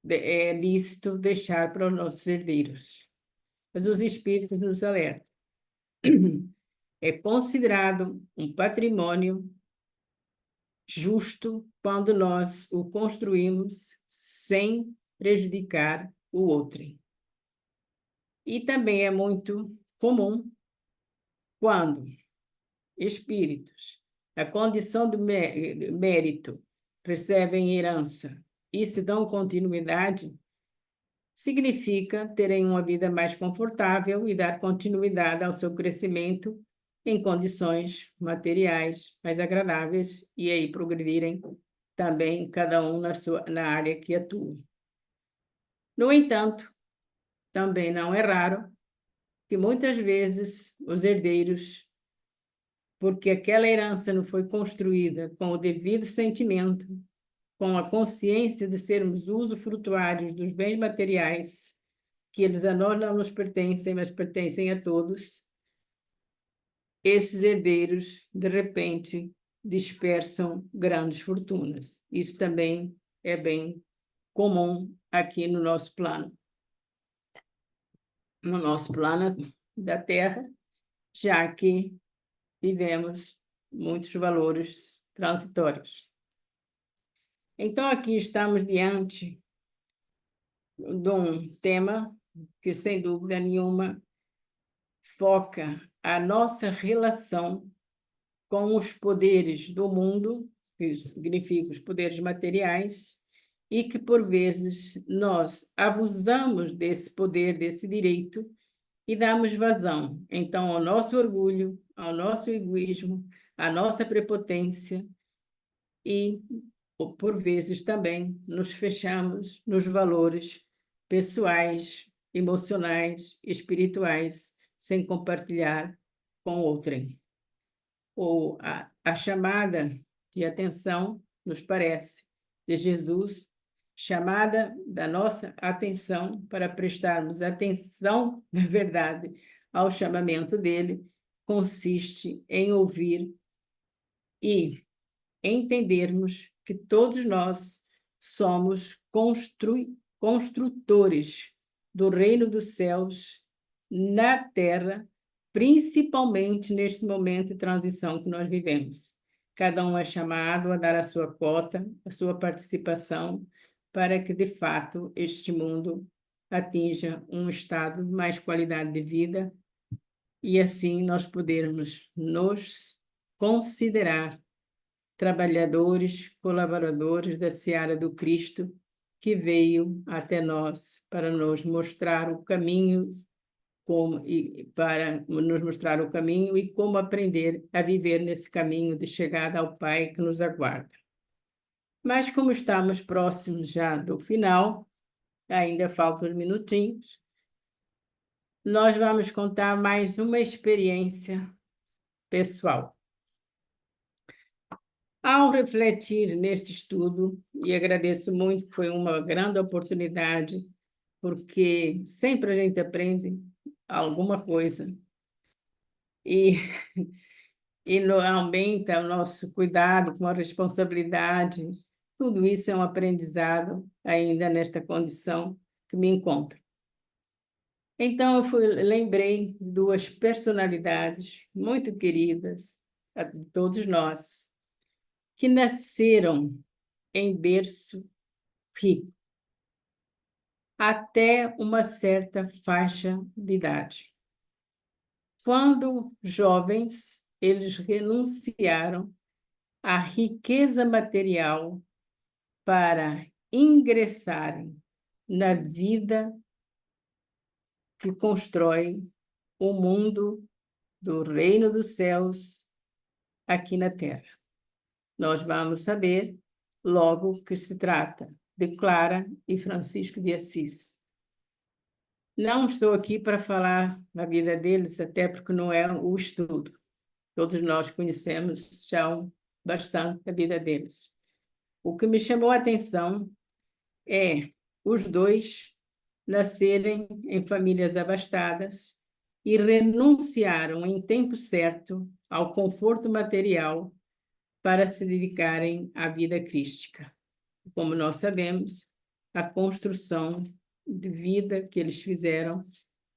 é lícito deixar para os nossos herdeiros. Mas os espíritos nos alertam. É considerado um patrimônio justo quando nós o construímos sem prejudicar o outro. E também é muito comum quando espíritos, na condição de mérito, recebem herança e se dão continuidade, significa terem uma vida mais confortável e dar continuidade ao seu crescimento em condições materiais mais agradáveis e aí progredirem também cada um na área que atua. No entanto, também não é raro que muitas vezes os herdeiros, porque aquela herança não foi construída com o devido sentimento, com a consciência de sermos usufrutuários dos bens materiais, que eles a nós não nos pertencem, mas pertencem a todos, esses herdeiros, de repente, dispersam grandes fortunas. Isso também é bem comum aqui no nosso plano da Terra, já que vivemos muitos valores transitórios. Então, aqui estamos diante de um tema que, sem dúvida nenhuma, foca a nossa relação com os poderes do mundo, que significa os poderes materiais, e que, por vezes, nós abusamos desse poder, desse direito, e damos vazão, então, ao nosso orgulho, ao nosso egoísmo, à nossa prepotência, e, por vezes, também nos fechamos nos valores pessoais, emocionais, espirituais, sem compartilhar com outrem. Ou a chamada de atenção, nos parece, de Jesus, chamada da nossa atenção para prestarmos atenção, na verdade, ao chamamento dele, consiste em ouvir e entendermos que todos nós somos construtores do reino dos céus na terra, principalmente neste momento de transição que nós vivemos. Cada um é chamado a dar a sua cota, a sua participação, para que, de fato, este mundo atinja um estado de mais qualidade de vida e assim nós podermos nos considerar trabalhadores, colaboradores da seara do Cristo, que veio até nós para nos mostrar o caminho para nos mostrar o caminho e como aprender a viver nesse caminho de chegada ao Pai que nos aguarda. Mas como estamos próximos já do final, ainda faltam uns minutinhos, nós vamos contar mais uma experiência pessoal. Ao refletir neste estudo, e agradeço muito, foi uma grande oportunidade, porque sempre a gente aprende alguma coisa e, aumenta o nosso cuidado com a responsabilidade. Tudo isso é um aprendizado ainda nesta condição que me encontro. Então, lembrei de duas personalidades muito queridas a todos nós, que nasceram em berço rico, até uma certa faixa de idade. Quando jovens, eles renunciaram à riqueza material para ingressarem na vida que constrói o mundo do reino dos céus aqui na Terra. Nós vamos saber logo que se trata de Clara e Francisco de Assis. Não estou aqui para falar da vida deles, até porque não é o estudo. Todos nós conhecemos já bastante a vida deles. O que me chamou a atenção é os dois nascerem em famílias abastadas e renunciaram em tempo certo ao conforto material para se dedicarem à vida crística. Como nós sabemos, a construção de vida que eles fizeram,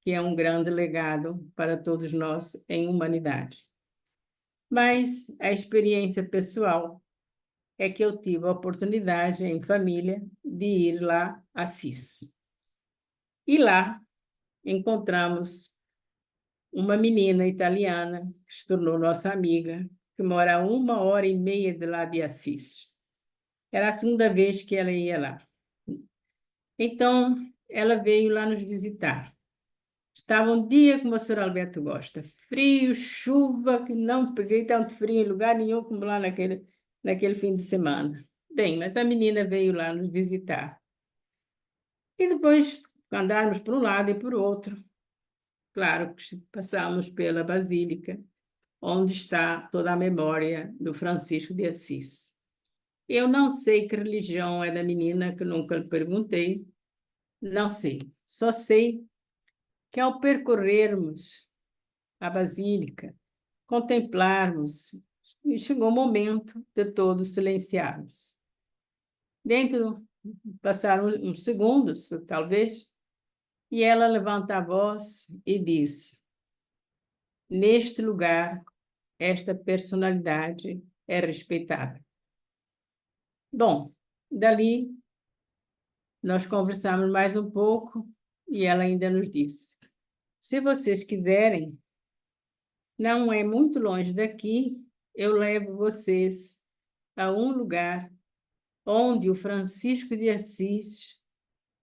que é um grande legado para todos nós em humanidade. Mas a experiência pessoal é que eu tive a oportunidade, em família, de ir lá a Assis. E lá encontramos uma menina italiana, que se tornou nossa amiga, que mora a 1h30 de lá de Assis. Era a segunda vez que ela ia lá. Então, ela veio lá nos visitar. Estava um dia como o Sr. Alberto gosta, frio, chuva, que não peguei tanto frio em lugar nenhum como lá naquele fim de semana. Bem, mas a menina veio lá nos visitar. E depois andarmos por um lado e por outro. Claro que passamos pela Basílica, onde está toda a memória do Francisco de Assis. Eu não sei que religião é da menina, que nunca lhe perguntei. Não sei. Só sei que ao percorrermos a Basílica, contemplarmos, e chegou o momento de todos silenciarmos. Passaram uns segundos, talvez, e ela levanta a voz e diz: neste lugar, esta personalidade é respeitada. Bom, dali nós conversamos mais um pouco e ela ainda nos disse: se vocês quiserem, não é muito longe daqui, eu levo vocês a um lugar onde o Francisco de Assis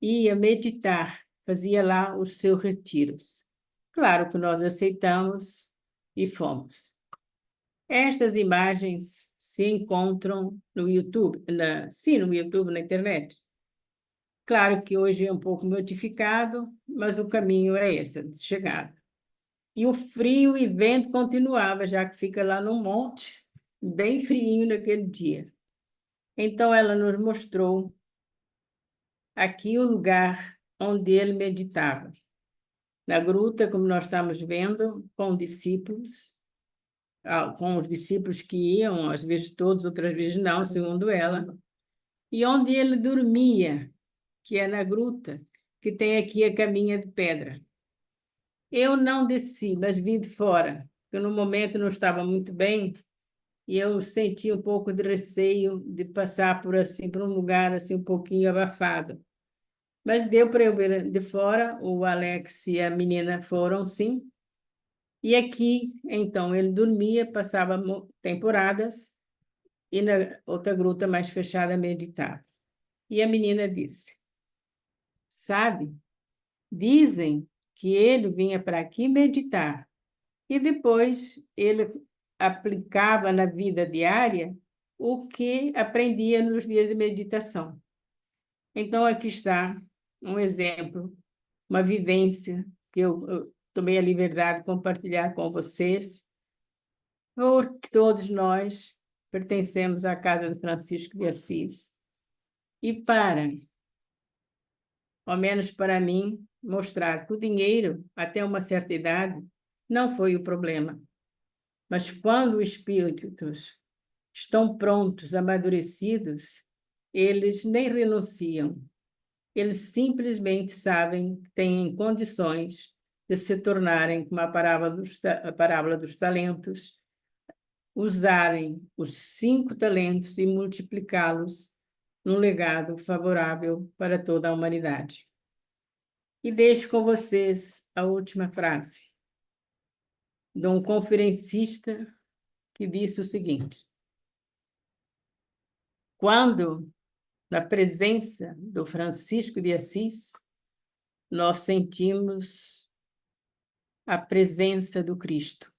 ia meditar, fazia lá os seus retiros. Claro que nós aceitamos e fomos. Estas imagens se encontram no YouTube, sim, no YouTube, na internet. Claro que hoje é um pouco modificado, mas o caminho é esse, de chegada. E o frio e vento continuava, já que fica lá no monte, bem friinho naquele dia. Então ela nos mostrou aqui o lugar onde ele meditava. Na gruta, como nós estamos vendo, com discípulos, com os discípulos que iam, às vezes todos, outras vezes não, segundo ela, e onde ele dormia, que é na gruta, que tem aqui a caminha de pedra. Eu não desci, mas vim de fora, porque no momento não estava muito bem, e eu senti um pouco de receio de passar por um lugar assim um pouquinho abafado. Mas deu para eu ver de fora, o Alex e a menina foram, sim. E aqui, então, ele dormia, passava temporadas, e na outra gruta mais fechada meditava. E a menina disse, sabe, dizem que ele vinha para aqui meditar, e depois ele aplicava na vida diária o que aprendia nos dias de meditação. Então, aqui está um exemplo, uma vivência que eu tomei a liberdade de compartilhar com vocês, porque todos nós pertencemos à casa de Francisco de Assis. E ao menos para mim, mostrar que o dinheiro, até uma certa idade, não foi o problema. Mas quando os espíritos estão prontos, amadurecidos, eles nem renunciam. Eles simplesmente sabem que têm condições de se tornarem, como a parábola dos talentos, usarem os 5 talentos e multiplicá-los num legado favorável para toda a humanidade. E deixo com vocês a última frase de um conferencista que disse o seguinte: quando, na presença do Francisco de Assis, nós sentimos a presença do Cristo.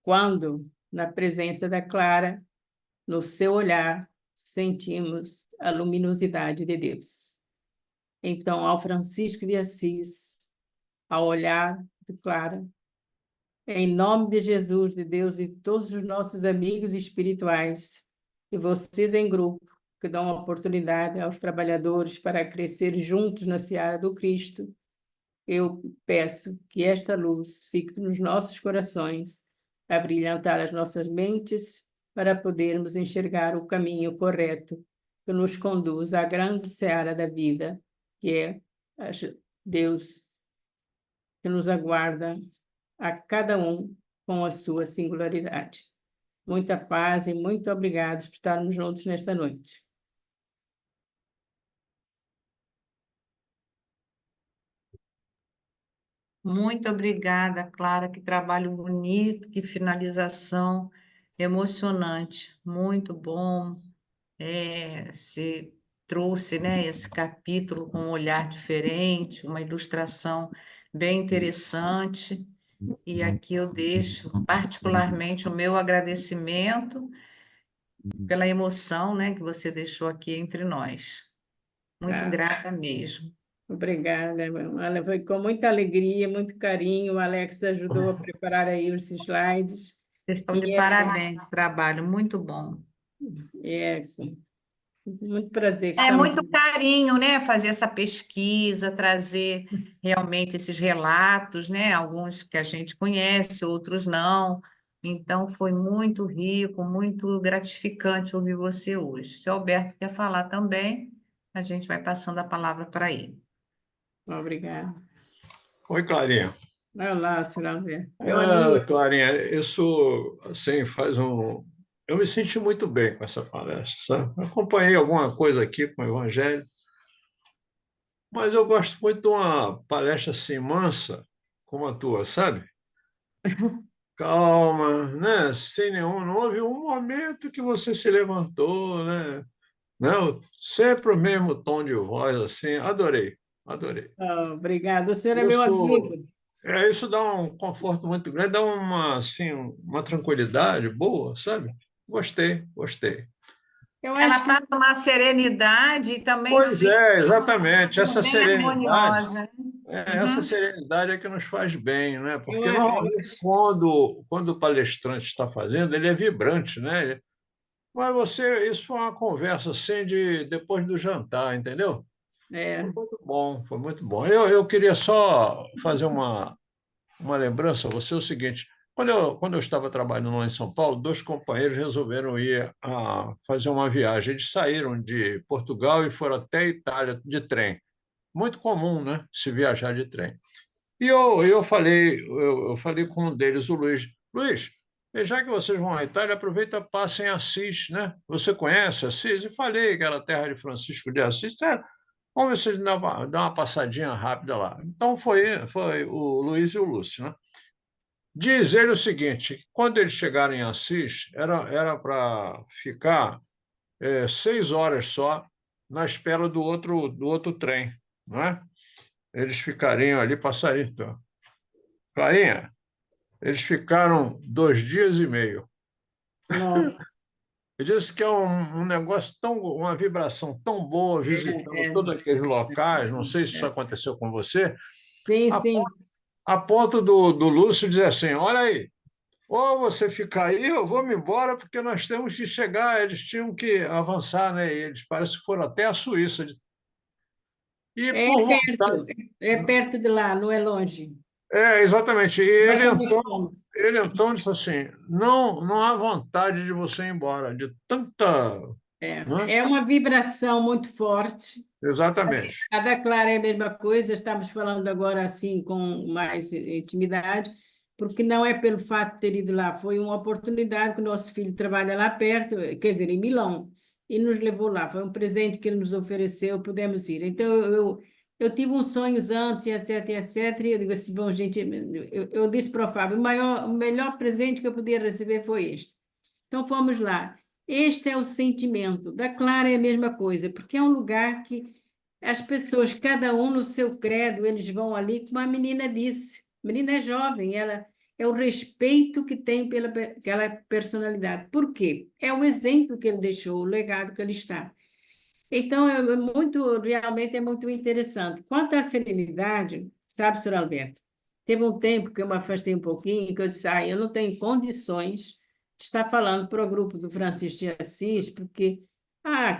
Quando, na presença da Clara, no seu olhar, sentimos a luminosidade de Deus. Então, ao Francisco de Assis, ao olhar de Clara, em nome de Jesus, de Deus e de todos os nossos amigos espirituais, e vocês em grupo, que dão oportunidade aos trabalhadores para crescer juntos na seara do Cristo, eu peço que esta luz fique nos nossos corações, a brilhantar as nossas mentes, para podermos enxergar o caminho correto que nos conduz à grande seara da vida, que é Deus, que nos aguarda a cada um com a sua singularidade. Muita paz e muito obrigado por estarmos juntos nesta noite. Muito obrigada, Clara, que trabalho bonito, que finalização emocionante, muito bom. Se trouxe, né, esse capítulo com um olhar diferente, uma ilustração bem interessante. E aqui eu deixo particularmente o meu agradecimento pela emoção, né, que você deixou aqui entre nós. Muito Tá? grata mesmo. Obrigada, Ana. Foi com muita alegria, muito carinho. O Alex ajudou a preparar aí os slides. Vocês estão de E parabéns, trabalho muito bom. é com muito prazer que É estamos. muito carinho, né, fazer essa pesquisa, trazer realmente esses relatos, né, alguns que a gente conhece, outros não. Então, foi muito rico, muito gratificante ouvir você hoje. Se o Alberto quer falar também, a gente vai passando a palavra para ele. Obrigada. Oi, Clarinha. Olá, Silvia. Meu amigo, Clarinha, isso assim faz um. Eu me senti muito bem com essa palestra, sabe? Acompanhei alguma coisa aqui com o Evangelho, mas eu gosto muito de uma palestra assim mansa, como a tua, sabe? calma, né? Sem nenhum, não houve um momento que você se levantou, né? Não, sempre o mesmo tom de voz, assim. Adorei, adorei. Oh, obrigada. O senhor é meu Isso, amigo. isso dá um conforto muito grande, dá uma, assim, uma tranquilidade boa, sabe? Gostei, gostei. Eu Ela acho que passa uma serenidade e também Pois fica é, uma exatamente. coisa bem harmoniosa, né? Essa Uhum. serenidade é que nos faz bem, né? Porque eu normalmente acho. quando o palestrante está fazendo, ele é vibrante, né? Mas isso foi uma conversa assim de depois do jantar, entendeu? Foi É, muito bom, foi muito bom. Eu queria só fazer uma lembrança a você, é o seguinte, quando eu estava trabalhando lá em São Paulo, dois companheiros resolveram ir fazer uma viagem. Eles saíram de Portugal e foram até a Itália de trem. Muito comum, né? Se viajar de trem. E eu falei com um deles, o Luiz. Luiz, já que vocês vão à Itália, aproveita e passem em Assis, né? Você conhece Assis? E falei que era a terra de Francisco de Assis. Disseram, vamos ver se ele dá uma passadinha rápida lá. Então foi o Luiz e o Lúcio, né? Diz ele o seguinte: quando eles chegaram em Assis, era para ficar 6 horas só na espera do outro trem, não é? Eles ficariam ali, passariam. Então. Clarinha, eles ficaram 2 dias e meio. nossa, Ele disse que é um negócio uma vibração tão boa visitando é, todos aqueles locais. Não sei se isso é. aconteceu com você, Sim, a, sim. a ponto do Lúcio dizer assim: olha aí, ou você fica aí, ou vamos embora, porque nós temos que chegar. Eles tinham que avançar, né? E eles parece que foram até a Suíça. E É por perto, vontade. é perto de lá, não é longe. Exatamente. E Nós também fomos. ele então disse assim: não há vontade de você ir embora, de tanta. Né? É uma vibração muito forte. Exatamente. A da Clara é a mesma coisa, estamos falando agora assim com mais intimidade, porque não é pelo fato de ter ido lá, foi uma oportunidade que o nosso filho trabalha lá perto, quer dizer, em Milão, e nos levou lá. Foi um presente que ele nos ofereceu, pudemos ir. Então, eu tive uns sonhos antes, etc, etc, e eu digo assim, bom, gente, eu disse para o Fábio, o melhor presente que eu podia receber foi este. Então, fomos lá. Este é o sentimento. Da Clara é a mesma coisa, porque é um lugar que as pessoas, cada um no seu credo, eles vão ali, como a menina disse. A menina é jovem, ela é o respeito que tem pela aquela personalidade. Por quê? É o exemplo que ele deixou, o legado que ele está. Então, realmente é muito interessante. Quanto à serenidade, sabe, senhor Alberto, teve um tempo que eu me afastei um pouquinho, que eu disse, eu não tenho condições de estar falando para o grupo do Francisco de Assis, porque,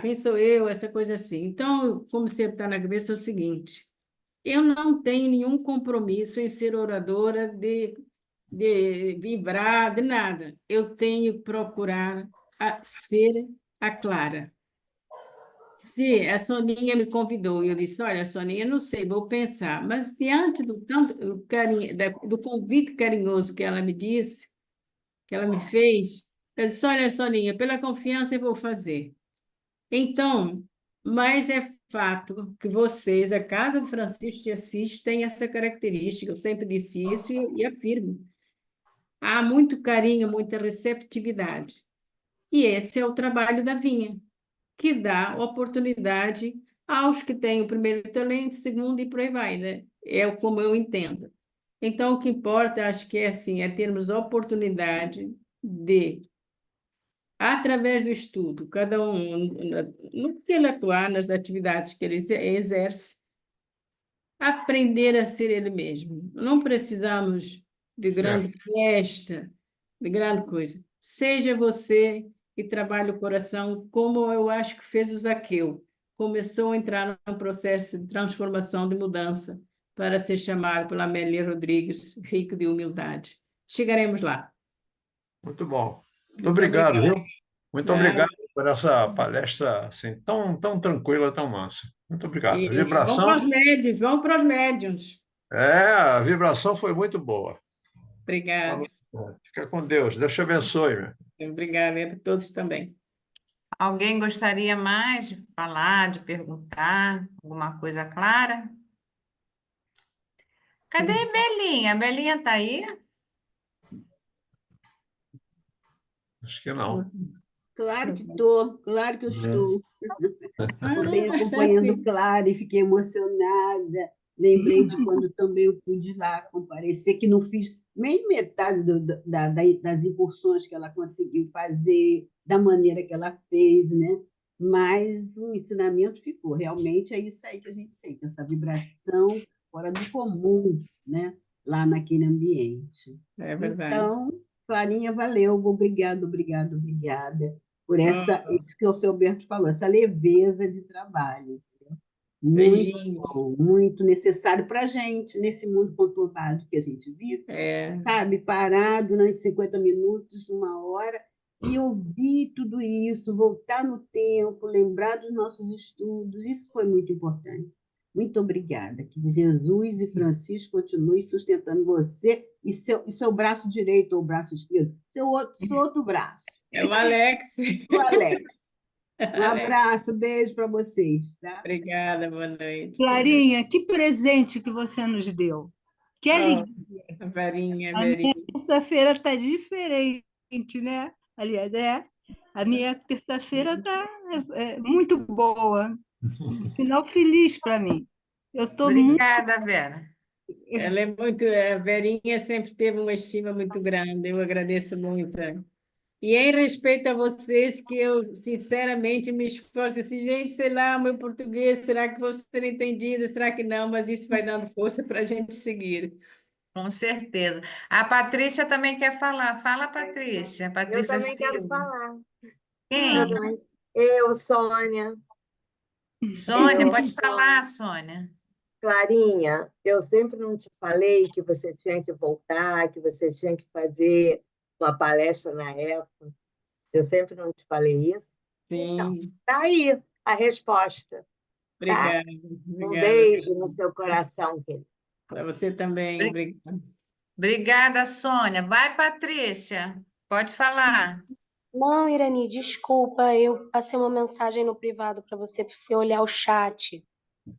quem sou eu, essa coisa assim. Então, como sempre está na cabeça, é o seguinte, eu não tenho nenhum compromisso em ser oradora de vibrar, de nada. Eu tenho que procurar ser a Clara. Se a Soninha me convidou e eu disse, olha, Soninha, não sei, vou pensar. Mas diante do tanto carinho, do convite carinhoso que ela me disse, que ela me fez, eu disse, olha, Soninha, pela confiança eu vou fazer. Então, mas é fato que vocês, a Casa de Francisco de Assis, tem essa característica. Eu sempre disse isso e afirmo. Há muito carinho, muita receptividade. E esse é o trabalho da Vinha, que dá oportunidade aos que têm o primeiro talento, segundo e por aí vai, né? Como eu entendo. Então, o que importa, acho que é assim, é termos oportunidade de, através do estudo, cada um, no que ele atuar, nas atividades que ele exerce, aprender a ser ele mesmo. Não precisamos de grande Certo. festa, de grande coisa. Seja você e trabalhe o coração, como eu acho que fez o Zaqueu. Começou a entrar num processo de transformação, de mudança, para ser chamado pela Amélia Rodrigues, rico de humildade. Chegaremos lá. Muito bom. Muito Muito obrigado, obrigada. viu? Muito Nada. obrigado por essa palestra assim, tão tranquila, tão massa. Muito obrigado. A Isso. Vamos para os vibração, médios, vamos para os médiums. a vibração foi muito boa. Obrigada. Fica com Deus. Deus te abençoe, meu. Obrigada, e a todos também. Alguém gostaria mais de falar, de perguntar alguma coisa clara? Cadê a Belinha? A Belinha está aí? Acho que não. Claro que estou, claro que eu estou. Estou bem acompanhando Sim. Clara e fiquei emocionada. Lembrei de quando também eu pude ir lá comparecer, que não fiz nem metade das incursões que ela conseguiu fazer, da maneira que ela fez, né? Mas o ensinamento ficou. Realmente é isso aí que a gente sente, essa vibração fora do comum, né? Lá naquele ambiente. É verdade. Então, Clarinha, valeu, obrigada por Oh, isso que o seu Alberto falou, essa leveza de trabalho. Muito beijinhos. bom, muito necessário para a gente, nesse mundo conturbado que a gente vive, É, sabe? Parar durante 50 minutos, uma hora, e ouvir tudo isso, voltar no tempo, lembrar dos nossos estudos, isso foi muito importante. Muito obrigada. Que Jesus e Francisco continuem sustentando você e seu braço direito ou braço esquerdo, seu outro braço, é o Alex. o Alex. Um Alex, abraço, beijo para vocês, tá? obrigada, boa noite. Clarinha, que presente que você nos deu. Que Oh, alegria. Verinha, A minha Verinha. terça-feira está diferente, né? Aliás, a minha terça-feira está muito boa. Final feliz para mim. Eu estou muito. Obrigada, Vera. Ela é muito, a Verinha sempre teve uma estima muito grande, eu agradeço muito. E em respeito a vocês, que eu sinceramente me esforço assim, gente, sei lá, o meu português, será que vou ser entendida? Será que não? Mas isso vai dando força para a gente seguir. Com certeza. A Patrícia também quer falar. Fala, Patrícia. Eu Patrícia também quero Silva. falar. Eu Quem? também. Eu, Sônia. Sônia, Eu, pode falar, Sônia. Clarinha, eu sempre não te falei que você tinha que voltar, que você tinha que fazer uma palestra na época. Eu sempre não te falei isso. Então, Sim, tá aí a resposta, tá? obrigada. Um Obrigada. beijo no seu coração, querido. Para você também, Bri- obrigada. Obrigada, Sônia. Vai, Patrícia. Pode falar. Não, Irani, desculpa, eu passei uma mensagem no privado para você olhar o chat.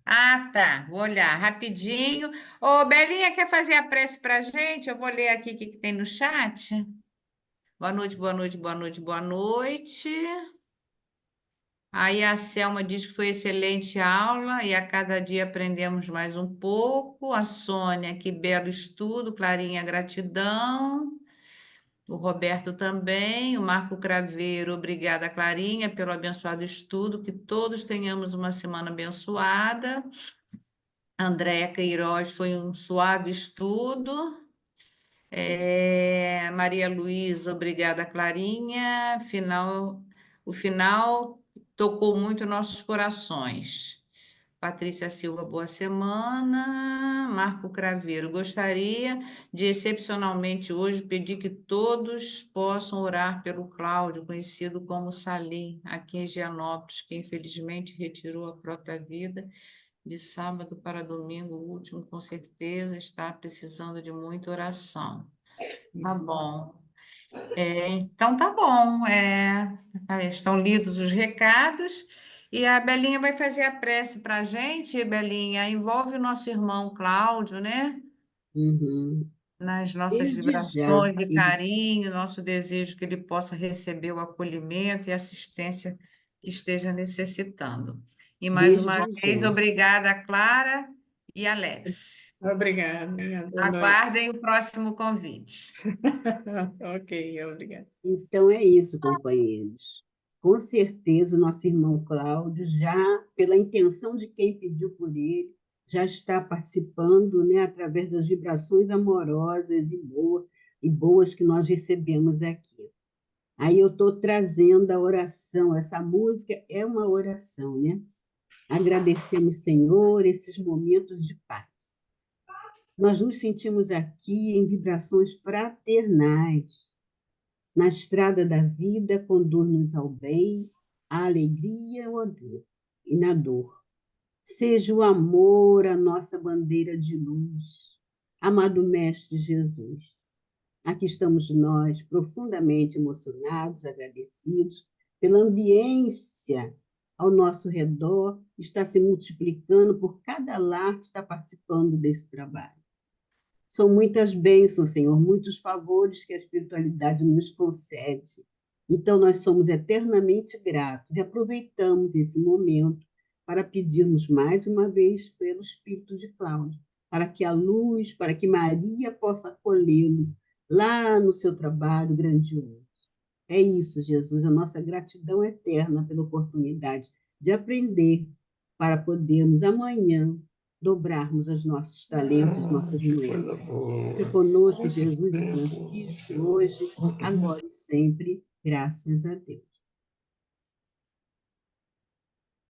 Ah, tá. Vou olhar rapidinho. Ô, Belinha, quer fazer a prece para a gente? Eu vou ler aqui o que tem no chat. Boa noite, boa noite, boa noite, boa noite. Aí a Selma diz que foi excelente aula e a cada dia aprendemos mais um pouco. A Sônia, que belo estudo. Clarinha, gratidão. O Roberto também. O Marco Craveiro, obrigada, Clarinha, pelo abençoado estudo. Que todos tenhamos uma semana abençoada. Andréa Queiroz, foi um suave estudo. Maria Luísa, obrigada, Clarinha. O final tocou muito nossos corações. Patrícia Silva, boa semana. Marco Craveiro, gostaria de excepcionalmente hoje pedir que todos possam orar pelo Cláudio, conhecido como Salim, aqui em Gianópolis, que infelizmente retirou a própria vida de sábado para domingo, o último, com certeza, está precisando de muita oração. Tá bom. Então, tá bom. Estão lidos os recados e a Belinha vai fazer a prece para a gente. Belinha, envolve o nosso irmão Cláudio, né? Uhum. Nas nossas Desde já, vibrações de carinho, nosso desejo que ele possa receber o acolhimento e assistência que esteja necessitando. E mais uma desde vez, já. obrigada, Clara e Alex. Obrigada. Boa noite. Aguardem o próximo convite. Ok, obrigada. Então é isso, companheiros. Com certeza, o nosso irmão Cláudio, já pela intenção de quem pediu por ele, já está participando, né, através das vibrações amorosas e boas que nós recebemos aqui. Aí eu estou trazendo a oração, essa música é uma oração, né? Agradecemos, Senhor, esses momentos de paz. Nós nos sentimos aqui em vibrações fraternais. Na estrada da vida, conduz-nos ao bem, à alegria ou à dor, e na dor. Seja o amor a nossa bandeira de luz. Amado Mestre Jesus, aqui estamos nós, profundamente emocionados, agradecidos pela ambiência ao nosso redor, que está se multiplicando por cada lar que está participando desse trabalho. São muitas bênçãos, Senhor, muitos favores que a espiritualidade nos concede. Então, nós somos eternamente gratos e aproveitamos esse momento para pedirmos mais uma vez pelo espírito de Cláudio, para que a luz, para que Maria possa acolhê-lo lá no seu trabalho grandioso. É isso, Jesus, a nossa gratidão eterna pela oportunidade de aprender para podermos amanhã dobrarmos os nossos talentos, as nossas moedas. Coisa boa. Fica conosco, Muito Jesus e tempo. Francisco, hoje, agora e sempre, graças a Deus.